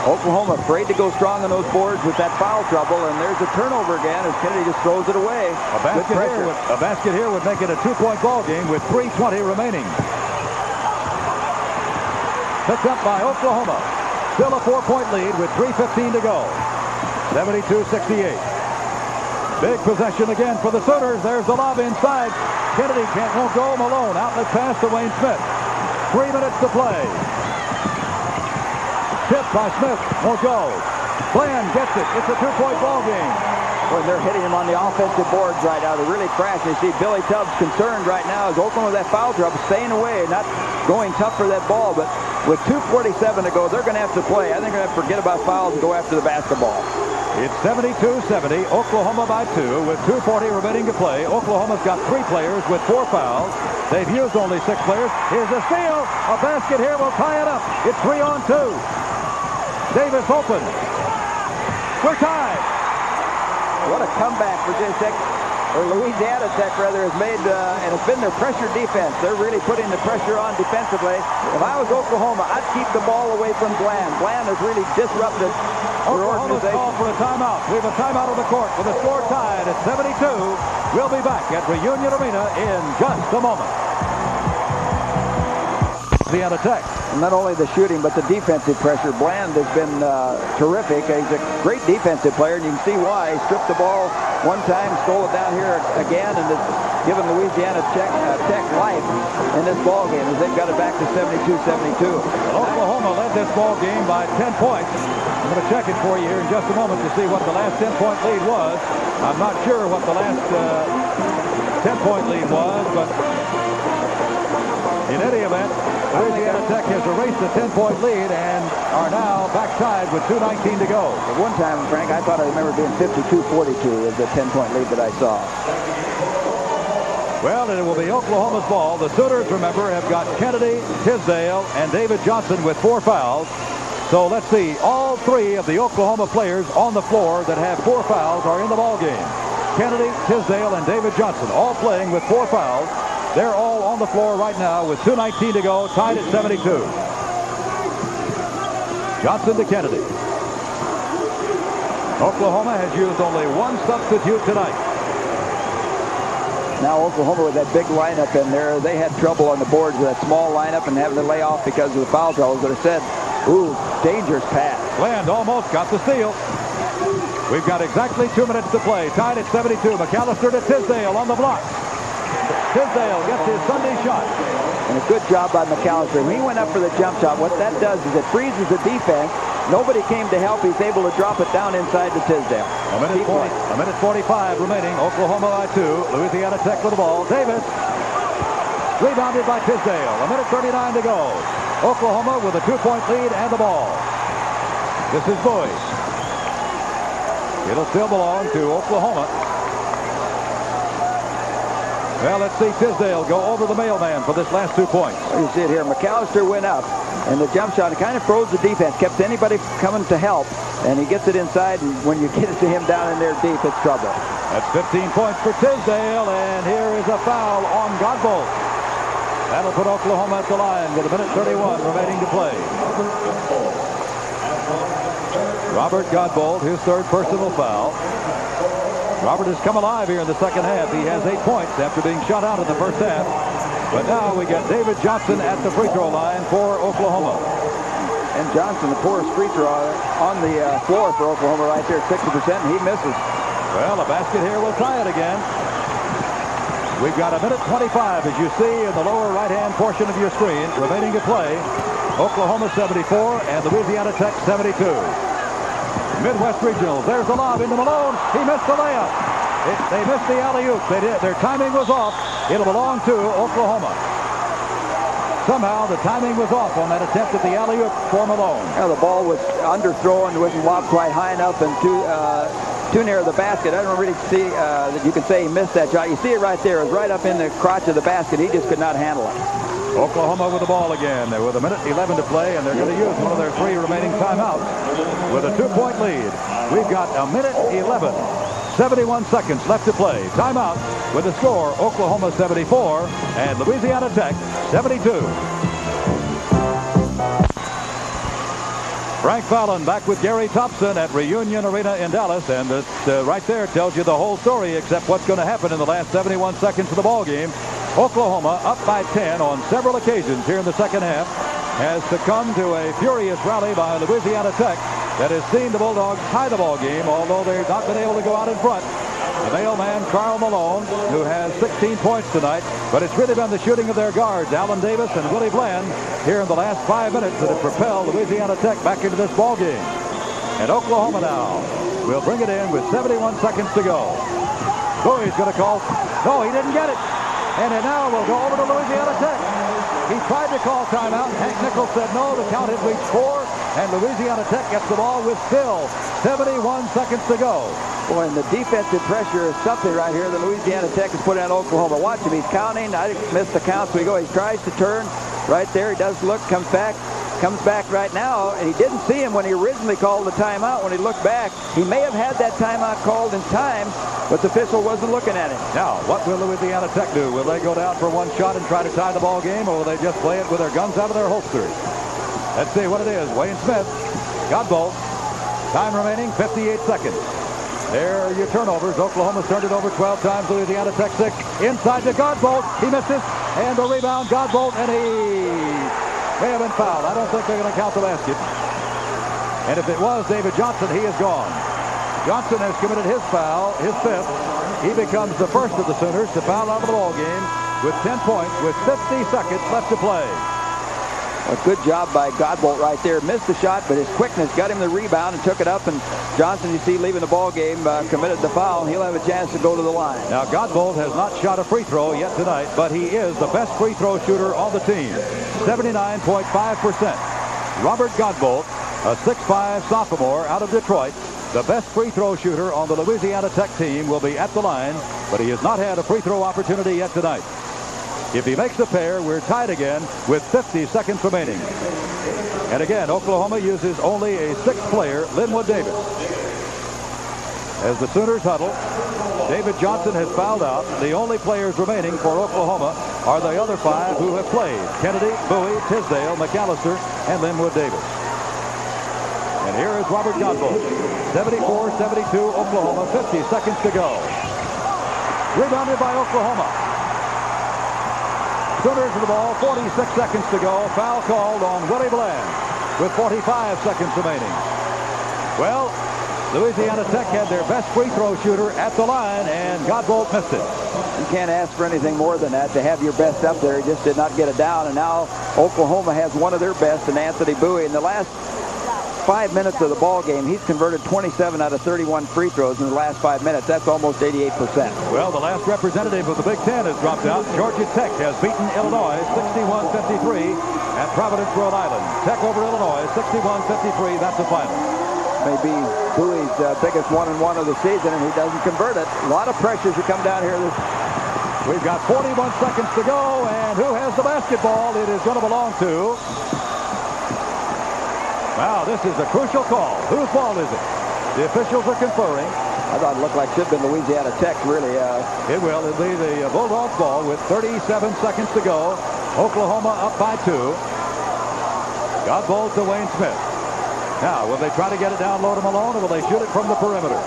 Oklahoma afraid to go strong on those boards with that foul trouble, and there's a turnover again as Kennedy just throws it away. A basket here would make it a 2-point ball game with 3:20 remaining. Picked up by Oklahoma. Still a 4-point lead with 3:15 to go. 72-68. Big possession again for the Sooners. There's the lob inside. Kennedy won't go. Malone outlet pass to Wayne Smith. 3 minutes to play. Tipped by Smith. Won't go. Bland gets it. It's a 2-point ball game. Well, they're hitting him on the offensive boards right now. They're really crashing. You see Billy Tubbs concerned right now as Oklahoma with that foul trouble, staying away, not going tough for that ball. But with 2:47 to go, they're going to have to play. I think they're going to have to forget about fouls and go after the basketball. It's 72-70. Oklahoma by 2 with 2:40 remaining to play. Oklahoma's got 3 players with 4 fouls. They've used only 6 players. Here's a steal. A basket here will tie it up. It's 3-on-2. Davis open. We're tied. What a comeback Virginia Tech, or Louisiana Tech rather, has made, and it's been their pressure defense. They're really putting the pressure on defensively. If I was Oklahoma, I'd keep the ball away from Bland. Bland has really disrupted their Oklahoma's organization. called for a timeout. We have a timeout on the court with the score tied at 72. We'll be back at Reunion Arena in just a moment. Louisiana Tech. And not only the shooting, but the defensive pressure. Bland has been terrific. He's a great defensive player, and you can see why. He stripped the ball one time, stole it down here again, and has given Louisiana Tech life in this ball game as they've got it back to 72-72. Oklahoma led this ball game by 10 points. I'm going to check it for you here in just a moment to see what the last 10-point lead was. I'm not sure what the last 10-point lead was, but in any event, Louisiana Tech has erased the 10-point lead and are now back tied with 2:19 to go. At one time, Frank, I thought I remember being 52-42 was the 10-point lead that I saw. Well, it will be Oklahoma's ball. The Sooners, remember, have got Kennedy, Tisdale, and David Johnson with 4 fouls. So let's see. All 3 of the Oklahoma players on the floor that have 4 fouls are in the ball game. Kennedy, Tisdale, and David Johnson all playing with 4 fouls. They're all on the floor right now with 2:19 to go, tied at 72. Johnson to Kennedy. Oklahoma has used only 1 substitute tonight. Now Oklahoma with that big lineup in there, they had trouble on the boards with that small lineup and having to lay off because of the foul troubles. But it said, ooh, dangerous pass. Bland almost got the steal. We've got exactly 2 minutes to play. Tied at 72. McAllister to Tisdale on the block. Tisdale gets his Sunday shot. And a good job by McAllister. When he went up for the jump shot, what that does is it freezes the defense. Nobody came to help. He's able to drop it down inside to Tisdale. A minute 45 remaining. Oklahoma by 2. Louisiana Tech with the ball. Davis. Rebounded by Tisdale. A minute 39 to go. Oklahoma with a 2-point lead and the ball. This is Boyce. It'll still belong to Oklahoma. Well, let's see Tisdale go over the mailman for this last 2 points. You see it here. McAllister went up, and the jump shot, it kind of froze the defense, kept anybody coming to help, and he gets it inside, and when you get it to him down in there deep, it's trouble. That's 15 points for Tisdale, and here is a foul on Godbolt. That'll put Oklahoma at the line with a minute 31 remaining to play. Robert Godbolt, his 3rd personal foul. Robert has come alive here in the second half. He has 8 points after being shut out in the first half. But now we get David Johnson at the free throw line for Oklahoma. And Johnson, the poorest free throw on the floor for Oklahoma right there, 60%, and he misses. Well, a basket here will tie it again. We've got a minute 25, as you see in the lower right-hand portion of your screen, remaining to play. Oklahoma 74 and Louisiana Tech 72. Midwest Regionals. There's the lob into Malone. He missed the layup. They missed the alley-oop. They did. Their timing was off. It'll belong to Oklahoma. Somehow the timing was off on that attempt at the alley-oop for Malone. Yeah, the ball was underthrown, wasn't lobbed quite high enough, and too near the basket. I don't really see that you can say he missed that shot. You see it right there. It was right up in the crotch of the basket. He just could not handle it. Oklahoma with the ball again. They're with a minute 11 to play, and they're going to use one of their 3 remaining timeouts with a 2-point lead. We've got a minute 11, 71 seconds left to play. Timeout with the score, Oklahoma 74 and Louisiana Tech 72. Frank Fallon back with Gary Thompson at Reunion Arena in Dallas, and right there tells you the whole story except what's going to happen in the last 71 seconds of the ball game. Oklahoma, up by 10 on several occasions here in the second half, has succumbed to a furious rally by Louisiana Tech that has seen the Bulldogs tie the ball game, although they've not been able to go out in front. The mailman, Karl Malone, who has 16 points tonight, but it's really been the shooting of their guards, Alan Davis and Willie Bland, here in the last 5 minutes that have propelled Louisiana Tech back into this ball game. And Oklahoma now will bring it in with 71 seconds to go. Bowie's going to call. No, he didn't get it. And it now will go over to Louisiana Tech. He tried to call timeout. Hank Nichols said no. The count had reached 4, and Louisiana Tech gets the ball with still 71 seconds to go. Boy, and the defensive pressure is something right here that Louisiana Tech has put on Oklahoma. Watch him. He's counting. I missed the count, so he tries to turn right there. He does look, comes back right now, and he didn't see him when he originally called the timeout. When he looked back, he may have had that timeout called in time, but the official wasn't looking at him. Now, what will Louisiana Tech do? Will they go down for one shot and try to tie the ball game, or will they just play it with their guns out of their holsters? Let's see what it is. Wayne Smith, Godbolt. Time remaining, 58 seconds. There are your turnovers. Oklahoma's turned it over 12 times. Louisiana Tech 6. Inside to Godbolt. He misses. And the rebound, Godbolt, and he may have been fouled. I don't think they're going to count the basket. And if it was David Johnson, he is gone. Johnson has committed his foul, his fifth. He becomes the first of the Sooners to foul out of the ball game with 10 points with 50 seconds left to play. A good job by Godbolt right there. Missed the shot, but his quickness got him the rebound and took it up. And Johnson, you see, leaving the ball game, committed the foul. He'll have a chance to go to the line. Now, Godbolt has not shot a free throw yet tonight, but he is the best free throw shooter on the team. 79.5%. Robert Godbolt, a 6'5" sophomore out of Detroit, the best free throw shooter on the Louisiana Tech team, will be at the line, but he has not had a free throw opportunity yet tonight. If he makes the pair, we're tied again with 50 seconds remaining. And again, Oklahoma uses only a sixth player, Linwood Davis. As the Sooners huddle, David Johnson has fouled out. The only players remaining for Oklahoma are the other 5 who have played: Kennedy, Bowie, Tisdale, McAllister, and Linwood Davis. And here is Robert Godbolt. 74-72 Oklahoma, 50 seconds to go. Rebounded by Oklahoma. Sooners with the ball, 46 seconds to go. Foul called on Willie Bland with 45 seconds remaining. Well, Louisiana Tech had their best free throw shooter at the line, and Godbolt missed it. You can't ask for anything more than that, to have your best up there. He just did not get it down, and now Oklahoma has one of their best in Anthony Bowie. In the last 5 minutes of the ball game, he's converted 27 out of 31 free throws in the last 5 minutes. That's almost 88%. Well, the last representative of the Big Ten has dropped out. Georgia Tech has beaten Illinois 61-53 at Providence, Rhode Island. Tech over Illinois 61-53. That's the final. Maybe Bowie's biggest 1-1 of the season, and he doesn't convert it. A lot of pressure to come down here. We've got 41 seconds to go, and who has the basketball? It is going to belong to... Wow, this is a crucial call. Whose ball is it? The officials are conferring. I thought it looked like it should have been Louisiana Tech, really. It will. It'll be the Bulldogs ball with 37 seconds to go. Oklahoma up by 2. Godbolt to Wayne Smith. Now, will they try to get it down low to Malone, or will they shoot it from the perimeter?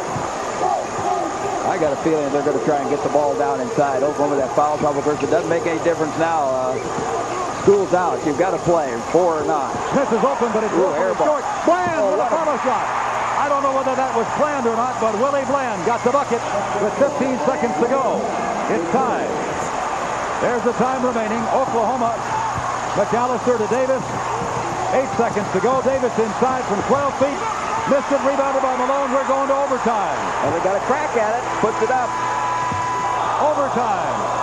I got a feeling they're going to try and get the ball down inside. Oklahoma, that foul trouble first. It doesn't make any difference now. School's out. You've got to play, 4 or not. Smith is open, but it's short. Bland with a follow shot. I don't know whether that was planned or not, but Willie Bland got the bucket with 15 seconds to go. It's time. There's the time remaining. Oklahoma, McAllister to Davis. 8 seconds to go. Davis inside from 12 feet. Missed it, rebounded by Malone. We're going to overtime. And they got a crack at it. Puts it up. Overtime.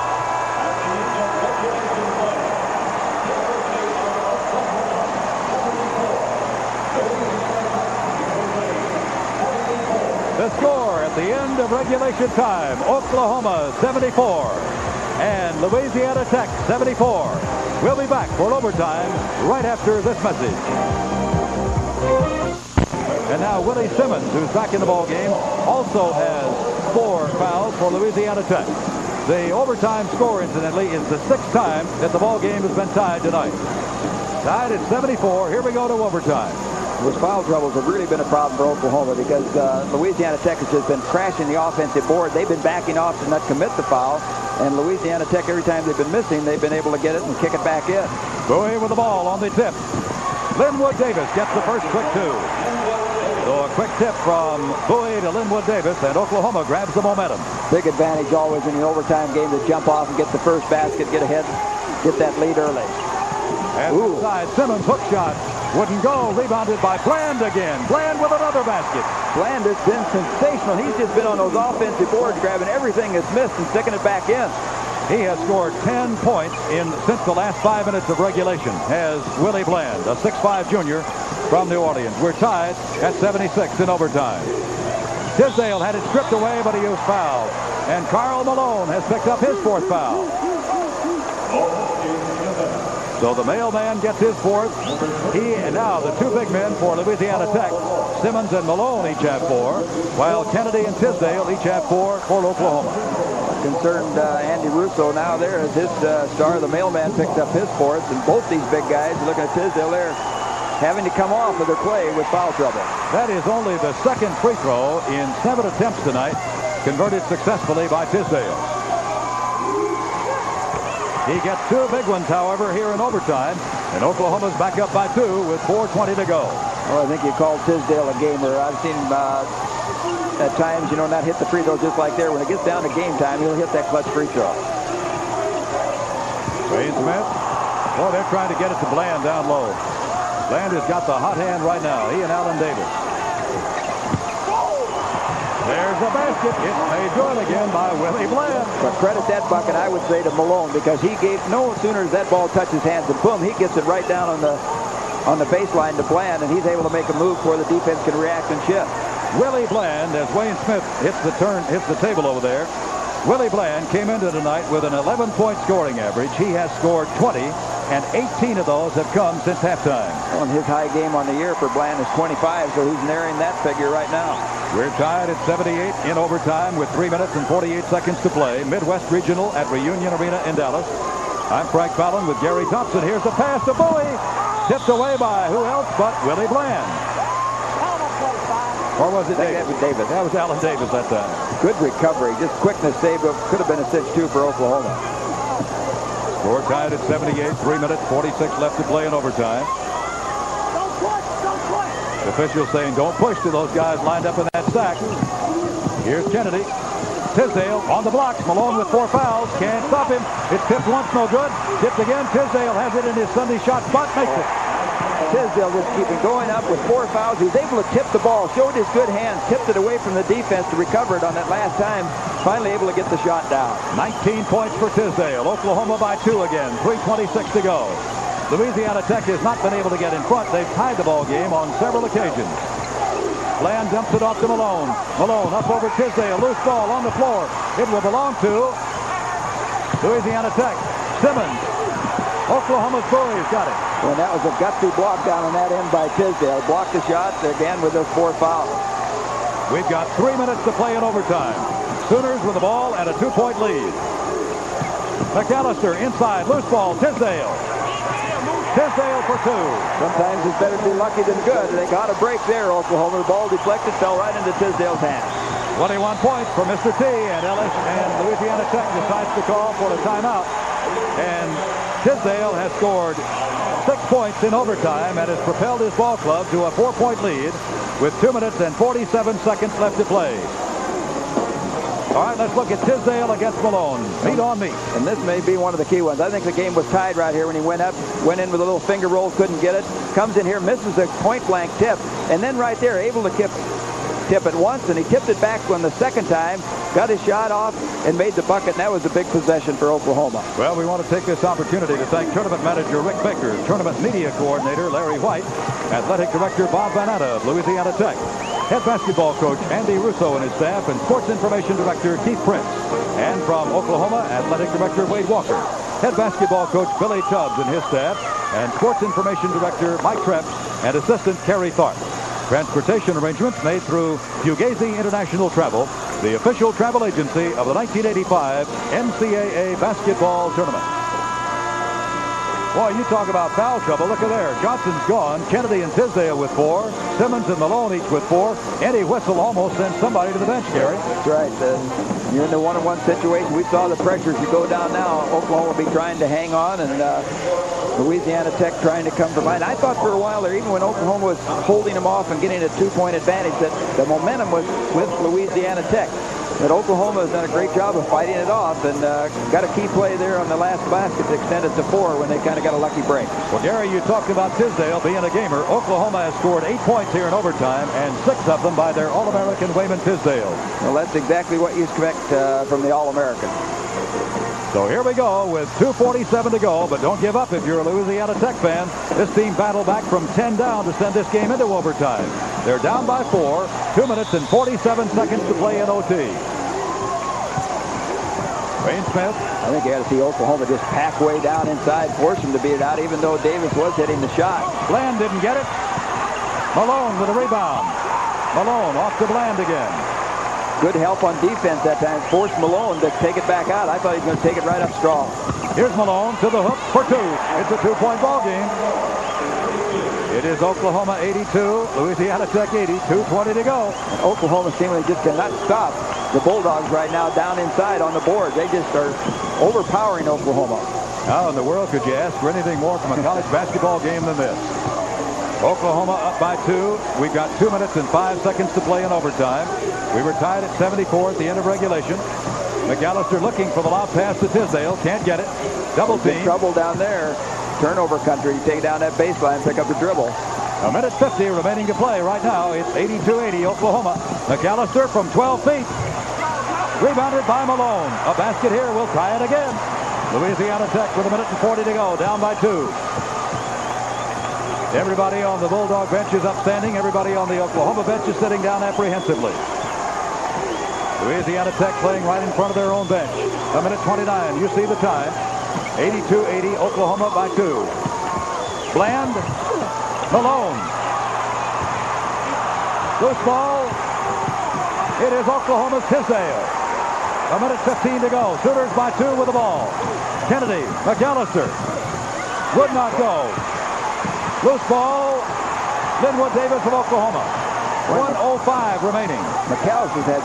The score at the end of regulation time, Oklahoma 74 and Louisiana Tech 74. We'll be back for overtime right after this message. And now Willie Simmons, who's back in the ball game, also has 4 fouls for Louisiana Tech. The overtime score, incidentally, is the 6th time that the ball game has been tied tonight. Tied at 74. Here we go to overtime. Was foul troubles have really been a problem for Oklahoma because Louisiana Tech has just been crashing the offensive board. They've been backing off to not commit the foul. And Louisiana Tech, every time they've been missing, they've been able to get it and kick it back in. Bowie with the ball on the tip. Linwood Davis gets the first quick two. So a quick tip from Bowie to Linwood Davis, and Oklahoma grabs the momentum. Big advantage always in an overtime game to jump off and get the first basket, get ahead, get that lead early. And inside, Simmons hook shot. Wouldn't go. Rebounded by Bland again. Bland with another basket. Bland has been sensational. He's just been on those offensive boards, grabbing everything that's missed and sticking it back in. He has scored 10 points since the last 5 minutes of regulation, has Willie Bland, a 6'5 junior from New Orleans. We're tied at 76 in overtime. Tisdale had it stripped away, but he used foul. And Karl Malone has picked up his 4th foul. So the mailman gets his 4th. He and now the 2 big men for Louisiana Tech, Simmons and Malone each have 4, while Kennedy and Tisdale each have 4 for Oklahoma. Concerned Andy Russo now there as his star. The mailman picked up his 4th, and both these big guys, looking at Tisdale there, having to come off of their play with foul trouble. That is only the 2nd free throw in 7 attempts tonight, converted successfully by Tisdale. He gets 2 big ones, however, here in overtime, and Oklahoma's back up by 2 with 4:20 to go. Well, I think you called Tisdale a gamer. I've seen him at times, not hit the free throw just like there. When it gets down to game time, he'll hit that clutch free throw. Wayne Smith. Well, they're trying to get it to Bland down low. Bland has got the hot hand right now. He and Allen Davis. There's a basket. It's made good again by Willie Bland. But credit that bucket, I would say, to Malone, because he gave no sooner as that ball touches his hands, and boom, he gets it right down on the baseline to Bland, and he's able to make a move where the defense can react and shift. Willie Bland, as Wayne Smith hits the table over there. Willie Bland came into tonight with an 11-point scoring average. He has scored 20, and 18 of those have come since halftime. Well, and his high game on the year for Bland is 25, so he's nearing that figure right now. We're tied at 78 in overtime with 3 minutes and 48 seconds to play. Midwest Regional at Reunion Arena in Dallas. I'm Frank Fallon with Gary Thompson. Here's the pass to Bowie. Tipped away by who else but Willie Bland. Or was it Davis? That was Davis. That was Allen Davis that time. Good recovery. Just quickness save. Could have been a 6-2 for Oklahoma. Score tied at 78. 3 minutes, 46 left to play in overtime. The officials saying don't push to those guys lined up in that stack. Here's Kennedy. Tisdale on the blocks. Malone with 4 fouls. Can't stop him. It's tipped once, no good. Tipped again. Tisdale has it in his Sunday shot spot. Makes it. Tisdale just keeping going up with 4 fouls. He was able to tip the ball, showed his good hands, tipped it away from the defense to recover it on that last time. Finally able to get the shot down. 19 points for Tisdale. Oklahoma by 2 again. 3:26 to go. Louisiana Tech has not been able to get in front. They've tied the ball game on several occasions. Bland dumps it off to Malone. Malone up over Tisdale. Loose ball on the floor. It will belong to Louisiana Tech. Simmons. Oklahoma's Bowie's got it. Well, that was a gutsy block down on that end by Tisdale. Blocked the shot again with those 4 fouls. We've got 3 minutes to play in overtime. Sooners with the ball and a 2-point lead. McAllister inside. Loose ball. Tisdale. Tisdale for 2. Sometimes it's better to be lucky than good. They got a break there, Oklahoma. The ball deflected, fell right into Tisdale's hands. 21 points for Mr. T, and Ellis and Louisiana Tech decides to call for a timeout. And Tisdale has scored 6 points in overtime and has propelled his ball club to a 4-point lead with 2 minutes and 47 seconds left to play. All right, let's look at Tisdale against Malone. Meat on meat. And this may be one of the key ones. I think the game was tied right here when he went up, went in with a little finger roll, couldn't get it. Comes in here, misses a point-blank tip, and then right there, able to tip it once, and he tipped it back on the second time, got his shot off, and made the bucket, and that was a big possession for Oklahoma. Well, we want to take this opportunity to thank tournament manager Rick Baker, tournament media coordinator Larry White, athletic director Bob Vanata of Louisiana Tech, head basketball coach Andy Russo and his staff, and sports information director Keith Prince. And from Oklahoma, athletic director Wade Walker, head basketball coach Billy Tubbs and his staff, and sports information director Mike Treps and assistant Kerry Tharp. Transportation arrangements made through Fugazi International Travel, the official travel agency of the 1985 NCAA basketball tournament. Boy, you talk about foul trouble. Look at there. Johnson's gone. Kennedy and Tisdale with 4. Simmons and Malone each with 4. Any whistle almost sends somebody to the bench, Gary. That's right. You're in the one-on-one situation. We saw the pressure as you go down now. Oklahoma will be trying to hang on, and Louisiana Tech trying to come from behind. I thought for a while there, even when Oklahoma was holding them off and getting a 2-point advantage, that the momentum was with Louisiana Tech. But Oklahoma has done a great job of fighting it off, and got a key play there on the last basket to extend it to 4 when they kind of got a lucky break. Well, Gary, you talked about Tisdale being a gamer. Oklahoma has scored 8 points here in overtime, and 6 of them by their All-American Wayman Tisdale. Well, that's exactly what you expect from the All-American. So here we go with 2:47 to go, but don't give up if you're a Louisiana Tech fan. This team battled back from 10 down to send this game into overtime. They're down by 4, 2 minutes and 47 seconds to play in OT. Wayne Smith. I think you got to see Oklahoma just pack way down inside, force him to beat it out, even though Davis was hitting the shot. Bland didn't get it. Malone with a rebound. Malone off to Bland again. Good help on defense that time. Forced Malone to take it back out. I thought he was going to take it right up strong. Here's Malone to the hook for 2. It's a 2-point ball game. It is Oklahoma 82, Louisiana Tech 80, 2:20 to go. And Oklahoma seemingly just cannot stop the Bulldogs right now down inside on the board. They just are overpowering Oklahoma. How in the world could you ask for anything more from a college basketball game than this? Oklahoma up by 2. We've got 2 minutes and 5 seconds to play in overtime. We were tied at 74 at the end of regulation. McAllister looking for the lob pass to Tisdale. Can't get it. Double team. Trouble down there. Turnover country. You take down that baseline, pick up the dribble. 1:50 remaining to play right now. It's 82-80 Oklahoma. McAllister from 12 feet. Rebounded by Malone. A basket here will tie it again. Louisiana Tech with 1:40 to go. Down by 2. Everybody on the Bulldog bench is upstanding. Everybody on the Oklahoma bench is sitting down apprehensively. Louisiana Tech playing right in front of their own bench. 1:29. You see the time. 82-80 Oklahoma by 2. Bland. Malone. Loose ball. It is Oklahoma's Tisdale. 1:15 to go. Sooners by 2 with the ball. Kennedy. McAllister. Would not go. Loose ball. Linwood Davis of Oklahoma. 1:05 remaining. McAllister's had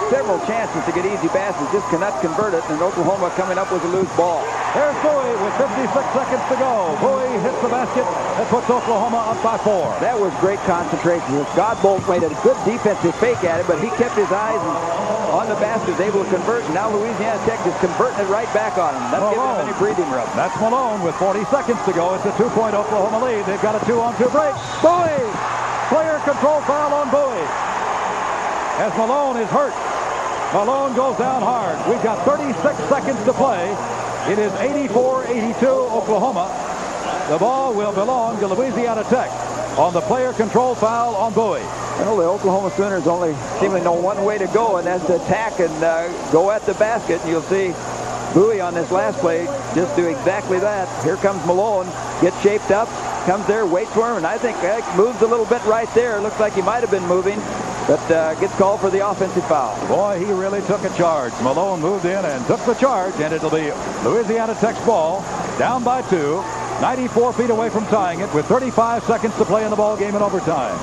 several chances to get easy passes, just cannot convert it, and Oklahoma coming up with a loose ball. There's Bowie with 56 seconds to go. Bowie hits the basket and puts Oklahoma up by 4. That was great concentration. Godbolt made a good defensive fake at it, but he kept his eyes on the basket, was able to convert, and now Louisiana Tech is converting it right back on him. Not giving him any breathing room. That's Malone with 40 seconds to go. It's a 2-point Oklahoma lead. They've got a 2-on-2 break. Bowie! Player control foul on Bowie. As Malone is hurt. Malone goes down hard. We've got 36 seconds to play. It is 84-82 Oklahoma. The ball will belong to Louisiana Tech on the player control foul on Bowie. Well, the Oklahoma Sooners only seemingly know one way to go, and that's to attack and go at the basket. And you'll see Bowie on this last play just do exactly that. Here comes Malone, gets shaped up, comes there, waits for him, and I think moves a little bit right there. Looks like he might have been moving, but gets called for the offensive foul. Boy, he really took a charge. Malone moved in and took the charge, and it'll be Louisiana Tech's ball, down by 2, 94 feet away from tying it with 35 seconds to play in the ball game in overtime.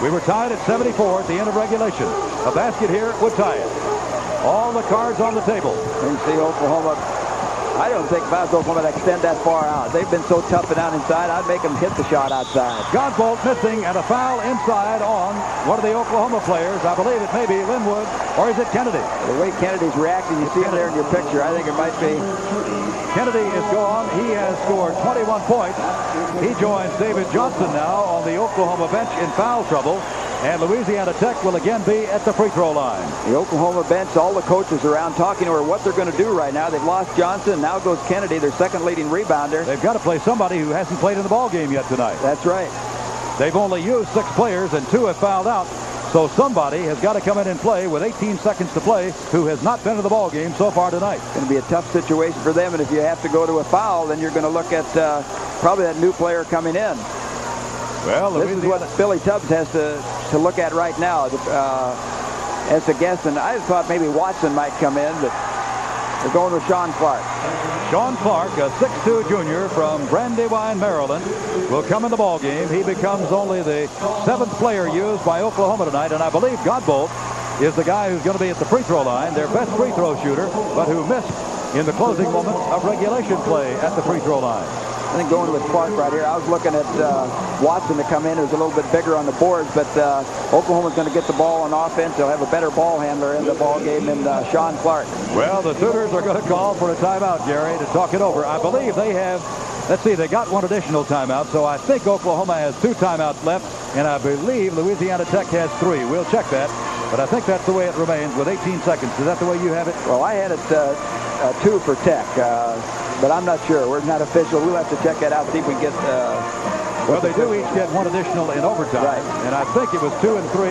We were tied at 74 at the end of regulation. A basket here would tie it. All the cards on the table. You see Oklahoma. I don't think if I was Oklahoma to extend that far out. They've been so tough and down inside, I'd make them hit the shot outside. Godbolt missing and a foul inside on one of the Oklahoma players. I believe it may be Linwood, or is it Kennedy? The way Kennedy's reacting, you see him there in your picture. I think it might be. Kennedy is gone. He has scored 21 points. He joins David Johnson now on the Oklahoma bench in foul trouble. And Louisiana Tech will again be at the free throw line. The Oklahoma bench, all the coaches around talking to her what they're going to do right now. They've lost Johnson. Now goes Kennedy, their second leading rebounder. They've got to play somebody who hasn't played in the ball game yet tonight. That's right. They've only used 6 players and 2 have fouled out. So somebody has got to come in and play with 18 seconds to play who has not been in the ball game so far tonight. It's going to be a tough situation for them. And if you have to go to a foul, then you're going to look at probably that new player coming in. Well, this is what Billy Tubbs has to look at right now as a guest. And I thought maybe Watson might come in, but They're going with Sean Clark. Sean Clark, a 6'2 junior from Brandywine, Maryland, will come in the ball game. He becomes only the 7th player used by Oklahoma tonight, and I believe Godbolt is the guy who's going to be at the free throw line, their best free throw shooter, but who missed in the closing moment of regulation play at the free throw line. I think going with Clark right here. I was looking at Watson to come in, who's a little bit bigger on the boards, but Oklahoma's going to get the ball on offense. They'll have a better ball handler in the ball game than Sean Clark. Well, the Sooners are going to call for a timeout, Gary, to talk it over. I believe they have, let's see, they got one additional timeout, so I think Oklahoma has 2 timeouts left, and I believe Louisiana Tech has 3. We'll check that, but I think that's the way it remains with 18 seconds. Is that the way you have it? Well, I had it 2 for Tech. But I'm not sure. We're not official. We'll have to check that out, see if we can get... well, they do each get 1 additional in overtime. Right. And I think it was 2 and 3.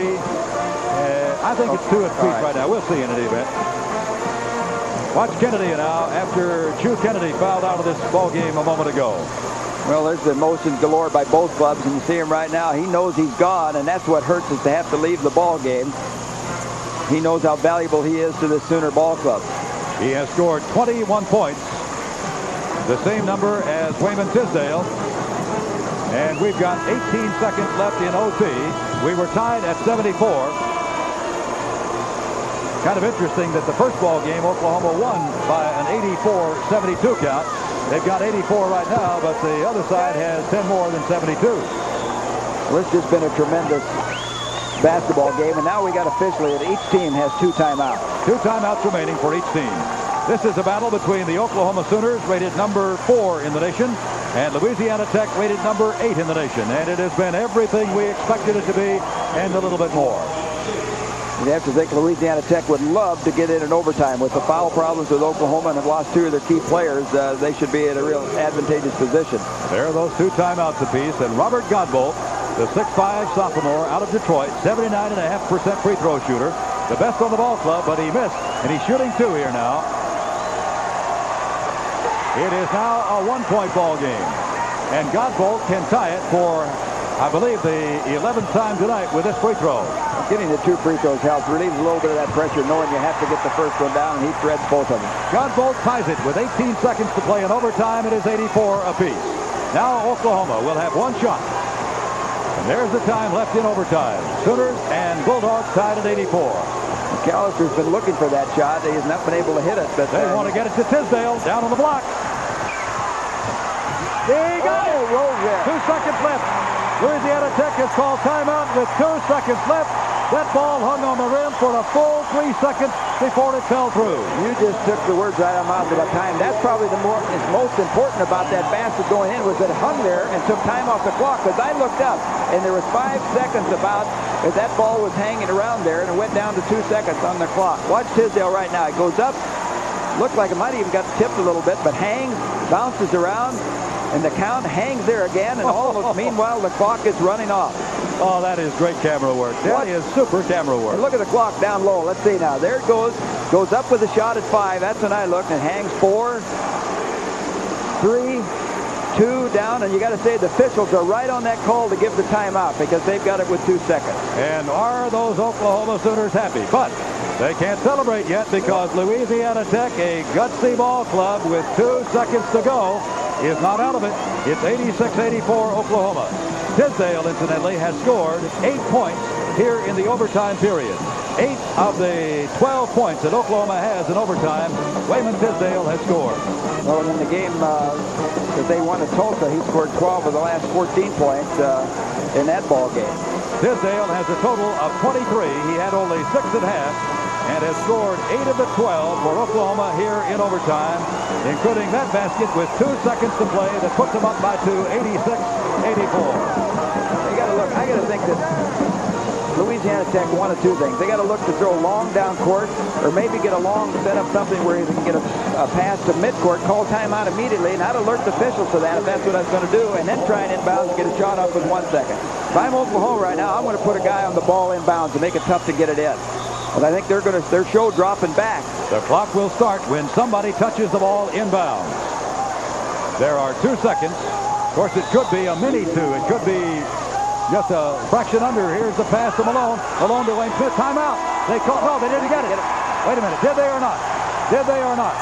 I think it's 2 and 3 right now. We'll see in any event. Watch Kennedy now after Chu Kennedy fouled out of this ball game a moment ago. Well, there's emotions galore by both clubs, and you see him right now. He knows he's gone, and that's what hurts, is to have to leave the ball game. He knows how valuable he is to the Sooner ball club. He has scored 21 points. The same number as Wayman Tisdale. And we've got 18 seconds left in OT. We were tied at 74. Kind of interesting that the first ball game, Oklahoma won by an 84-72 count. They've got 84 right now, but the other side has 10 more than 72. Well, it's just been a tremendous basketball game, and now we got officially that each team has 2 timeouts. 2 timeouts remaining for each team. This is a battle between the Oklahoma Sooners, rated number 4 in the nation, and Louisiana Tech, rated number 8 in the nation. And it has been everything we expected it to be, and a little bit more. You'd have to think Louisiana Tech would love to get in overtime. With the foul problems with Oklahoma and have lost 2 of their key players, they should be in a real advantageous position. There are those 2 timeouts apiece, and Robert Godbolt, the 6'5 sophomore out of Detroit, 79.5% free throw shooter, the best on the ball club, but he missed, and he's shooting 2 here now. It is now a 1-point ball game, and Godbolt can tie it for, I believe, the 11th time tonight with this free throw. Getting the 2 free throws helps, relieves a little bit of that pressure, knowing you have to get the first one down, and he threads both of them. Godbolt ties it with 18 seconds to play in overtime. It is 84 apiece. Now Oklahoma will have 1 shot. And there's the time left in overtime. Sooners and Bulldogs tied at 84. McAllister's been looking for that shot. He has not been able to hit it, but they want to get it to Tisdale down on the block. He got it. 2 seconds left. Louisiana Tech has called timeout with 2 seconds left. That ball hung on the rim for a full 3 seconds before it fell through. You just took the words right out of my mouth about time. That's probably the most important about that basket going in, was that it hung there and took time off the clock. Because I looked up, and there was 5 seconds about as that ball was hanging around there, and it went down to 2 seconds on the clock. Watch Tisdale right now. It goes up. Looked like it might have even got tipped a little bit, but hangs, bounces around, and the count hangs there again, and meanwhile the clock is running off. Oh, that is great camera work. That is super camera work. And look at the clock down low. Let's see now. There it goes. Goes up with a shot at 5. That's when I looked. And hangs 4, 3, 2 down. And you got to say the officials are right on that call to give the timeout, because they've got it with 2 seconds. And are those Oklahoma Sooners happy? But they can't celebrate yet, because Louisiana Tech, a gutsy ball club with 2 seconds to go, is not out of it. It's 86-84 Oklahoma. Tisdale, incidentally, has scored 8 points here in the overtime period. 8 of the 12 points that Oklahoma has in overtime, Wayman Tisdale has scored. Well, in the game that they won at Tulsa, he scored 12 of the last 14 points in that ball game. Tisdale has a total of 23. He had only 6 at half, and has scored 8 of the 12 for Oklahoma here in overtime, including that basket with 2 seconds to play that puts them up by 2, 86-84. You got to look. I got to think that Louisiana Tech one of 2 things. They got to look to throw long down court, or maybe get a long set up something where you can get a pass to midcourt, call timeout immediately, and I'd alert the officials to that if that's what I was going to do, and then try and inbounds and get a shot up with 1 second. If I'm Oklahoma right now, I'm going to put a guy on the ball inbounds to make it tough to get it in. But I think their show dropping back. The clock will start when somebody touches the ball inbounds. There are 2 seconds. Of course, it could be a mini 2. It could be just a fraction under. Here's the pass to Malone. Malone to Wayne Smith. Timeout. They called. No, they didn't get it. Wait a minute. Did they or not? Did they or not?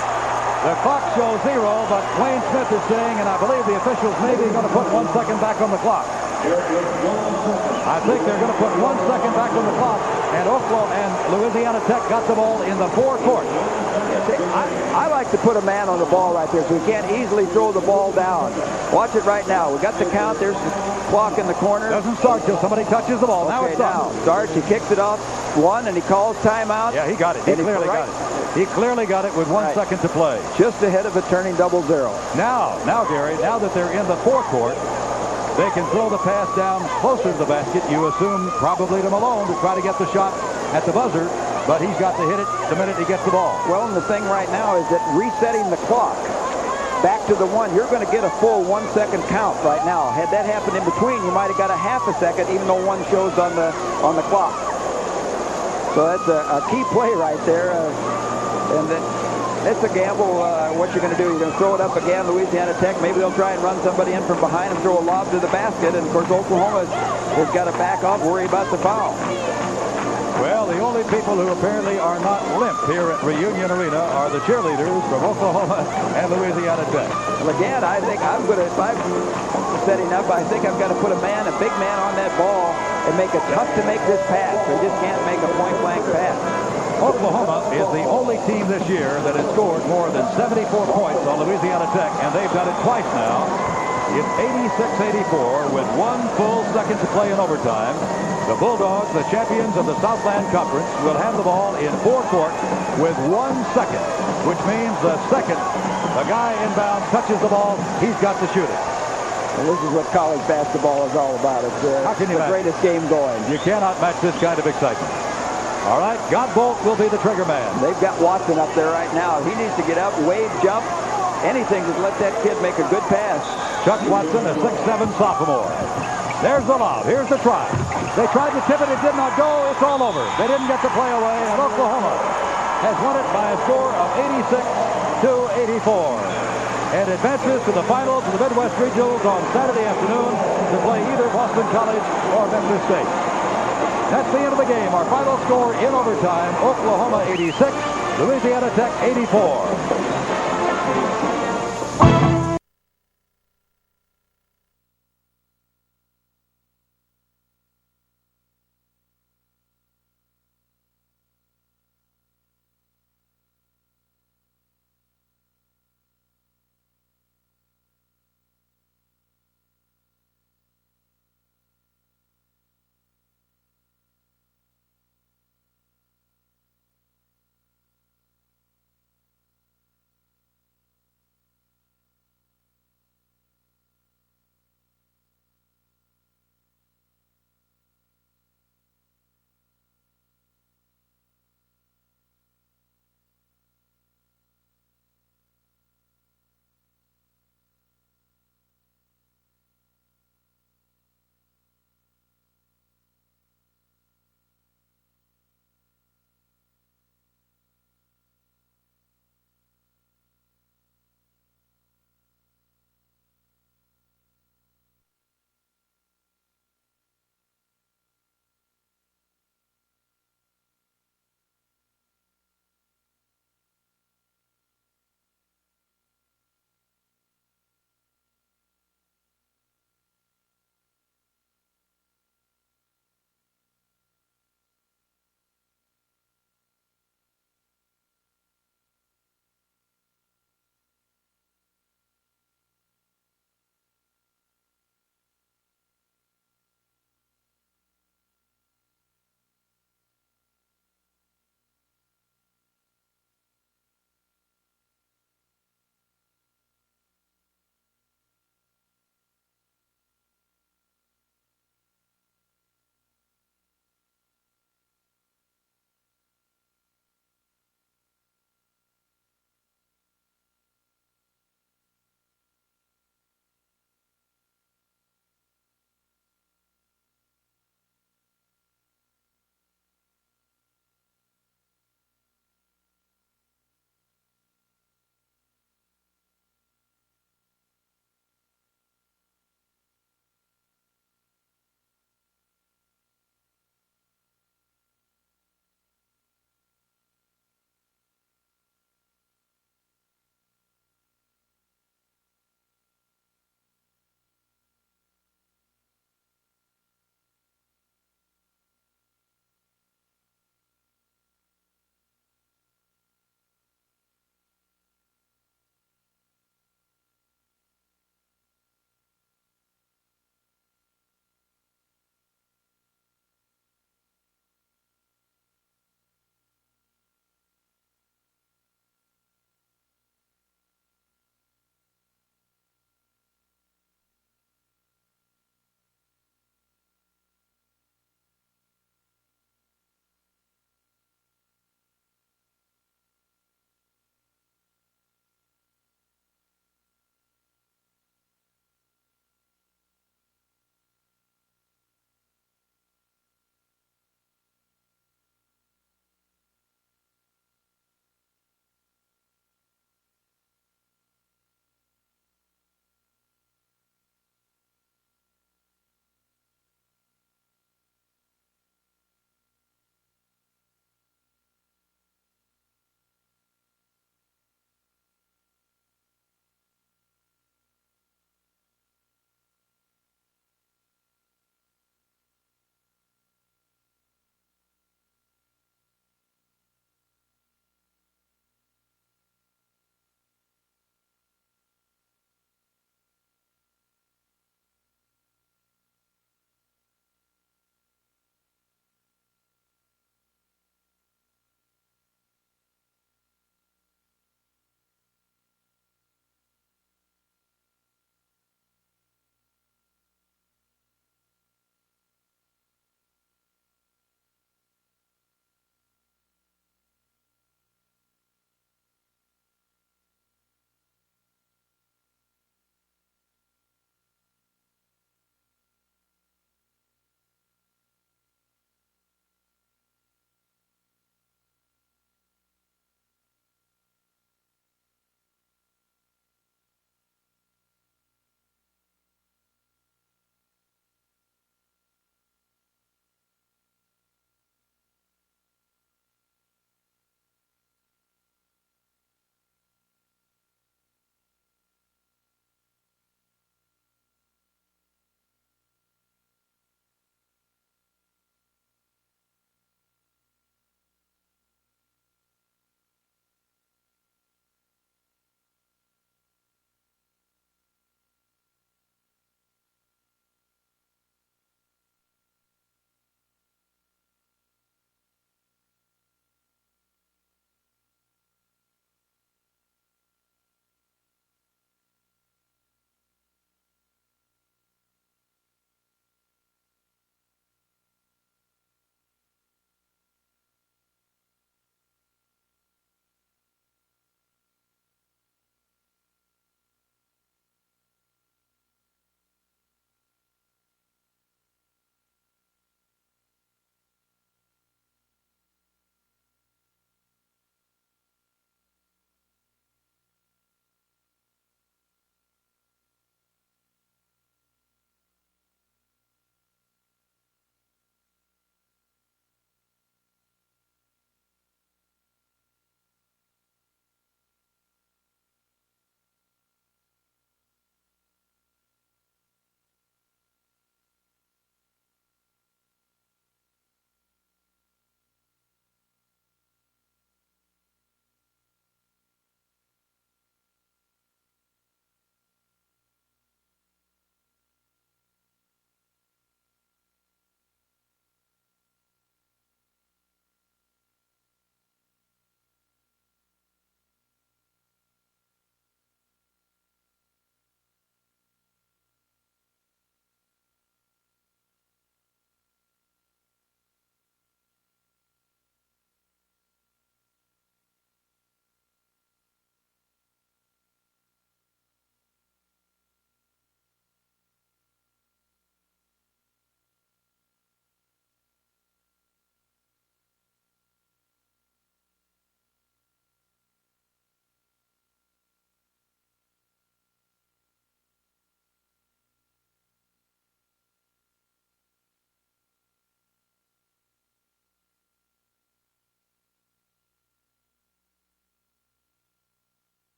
The clock shows 0, but Wayne Smith is saying, and I believe the officials may be going to put 1 second back on the clock. I think they're going to put 1 second back on the clock, and Oklahoma and Louisiana Tech got the ball in the forecourt. I like to put a man on the ball right there so he can't easily throw the ball down. Watch it right now. We got the count. There's the clock in the corner. Doesn't start till somebody touches the ball. Now Okay, it starts. now starts. He kicks it off one, and he calls timeout. Yeah, he got it. He clearly got it. He clearly got it with 1 second to play. Just ahead of it, turning 0-0. Now, Gary, now that they're in the forecourt, they can throw the pass down closer to the basket. You assume probably to Malone to try to get the shot at the buzzer, but he's got to hit it the minute he gets the ball. Well, and the thing right now is that resetting the clock back to the 1, you're going to get a full 1 second count right now. Had that happened in between, you might have got a half a second, even though 1 shows on the clock. So that's a key play right there. And it's a gamble. What you're going to do, you're going to throw it up again, Louisiana Tech. Maybe they'll try and run somebody in from behind and throw a lob to the basket. And, of course, Oklahoma has got to back off, worry about the foul. Well, the only people who apparently are not limp here at Reunion Arena are the cheerleaders from Oklahoma and Louisiana Tech. Well, again, I think I'm going to, if I'm setting up, I think I've got to put a big man on that ball and make it tough to make this pass. They just can't make a point-blank pass. Oklahoma is the only team this year that has scored more than 74 points on Louisiana Tech, and they've done it twice now. It's 86-84 with 1 full second to play in overtime. The Bulldogs, the champions of the Southland Conference, will have the ball in forecourt with 1 second, which means the second the guy inbound touches the ball, he's got to shoot it. And this is what college basketball is all about. It's the greatest game going. You cannot match this kind of excitement. All right, Godbolt will be the trigger man. They've got Watson up there right now. He needs to get up, wave, jump, anything to let that kid make a good pass. Chuck Watson, a 6'7" sophomore. There's the lob. Here's the try. They tried to tip it. It did not go. It's all over. They didn't get the play away, and Oklahoma has won it by a score of 86-84 and advances to the finals of the Midwest Regionals on Saturday afternoon to play either Boston College or Memphis State. That's the end of the game. Our final score in overtime, Oklahoma 86, Louisiana Tech 84.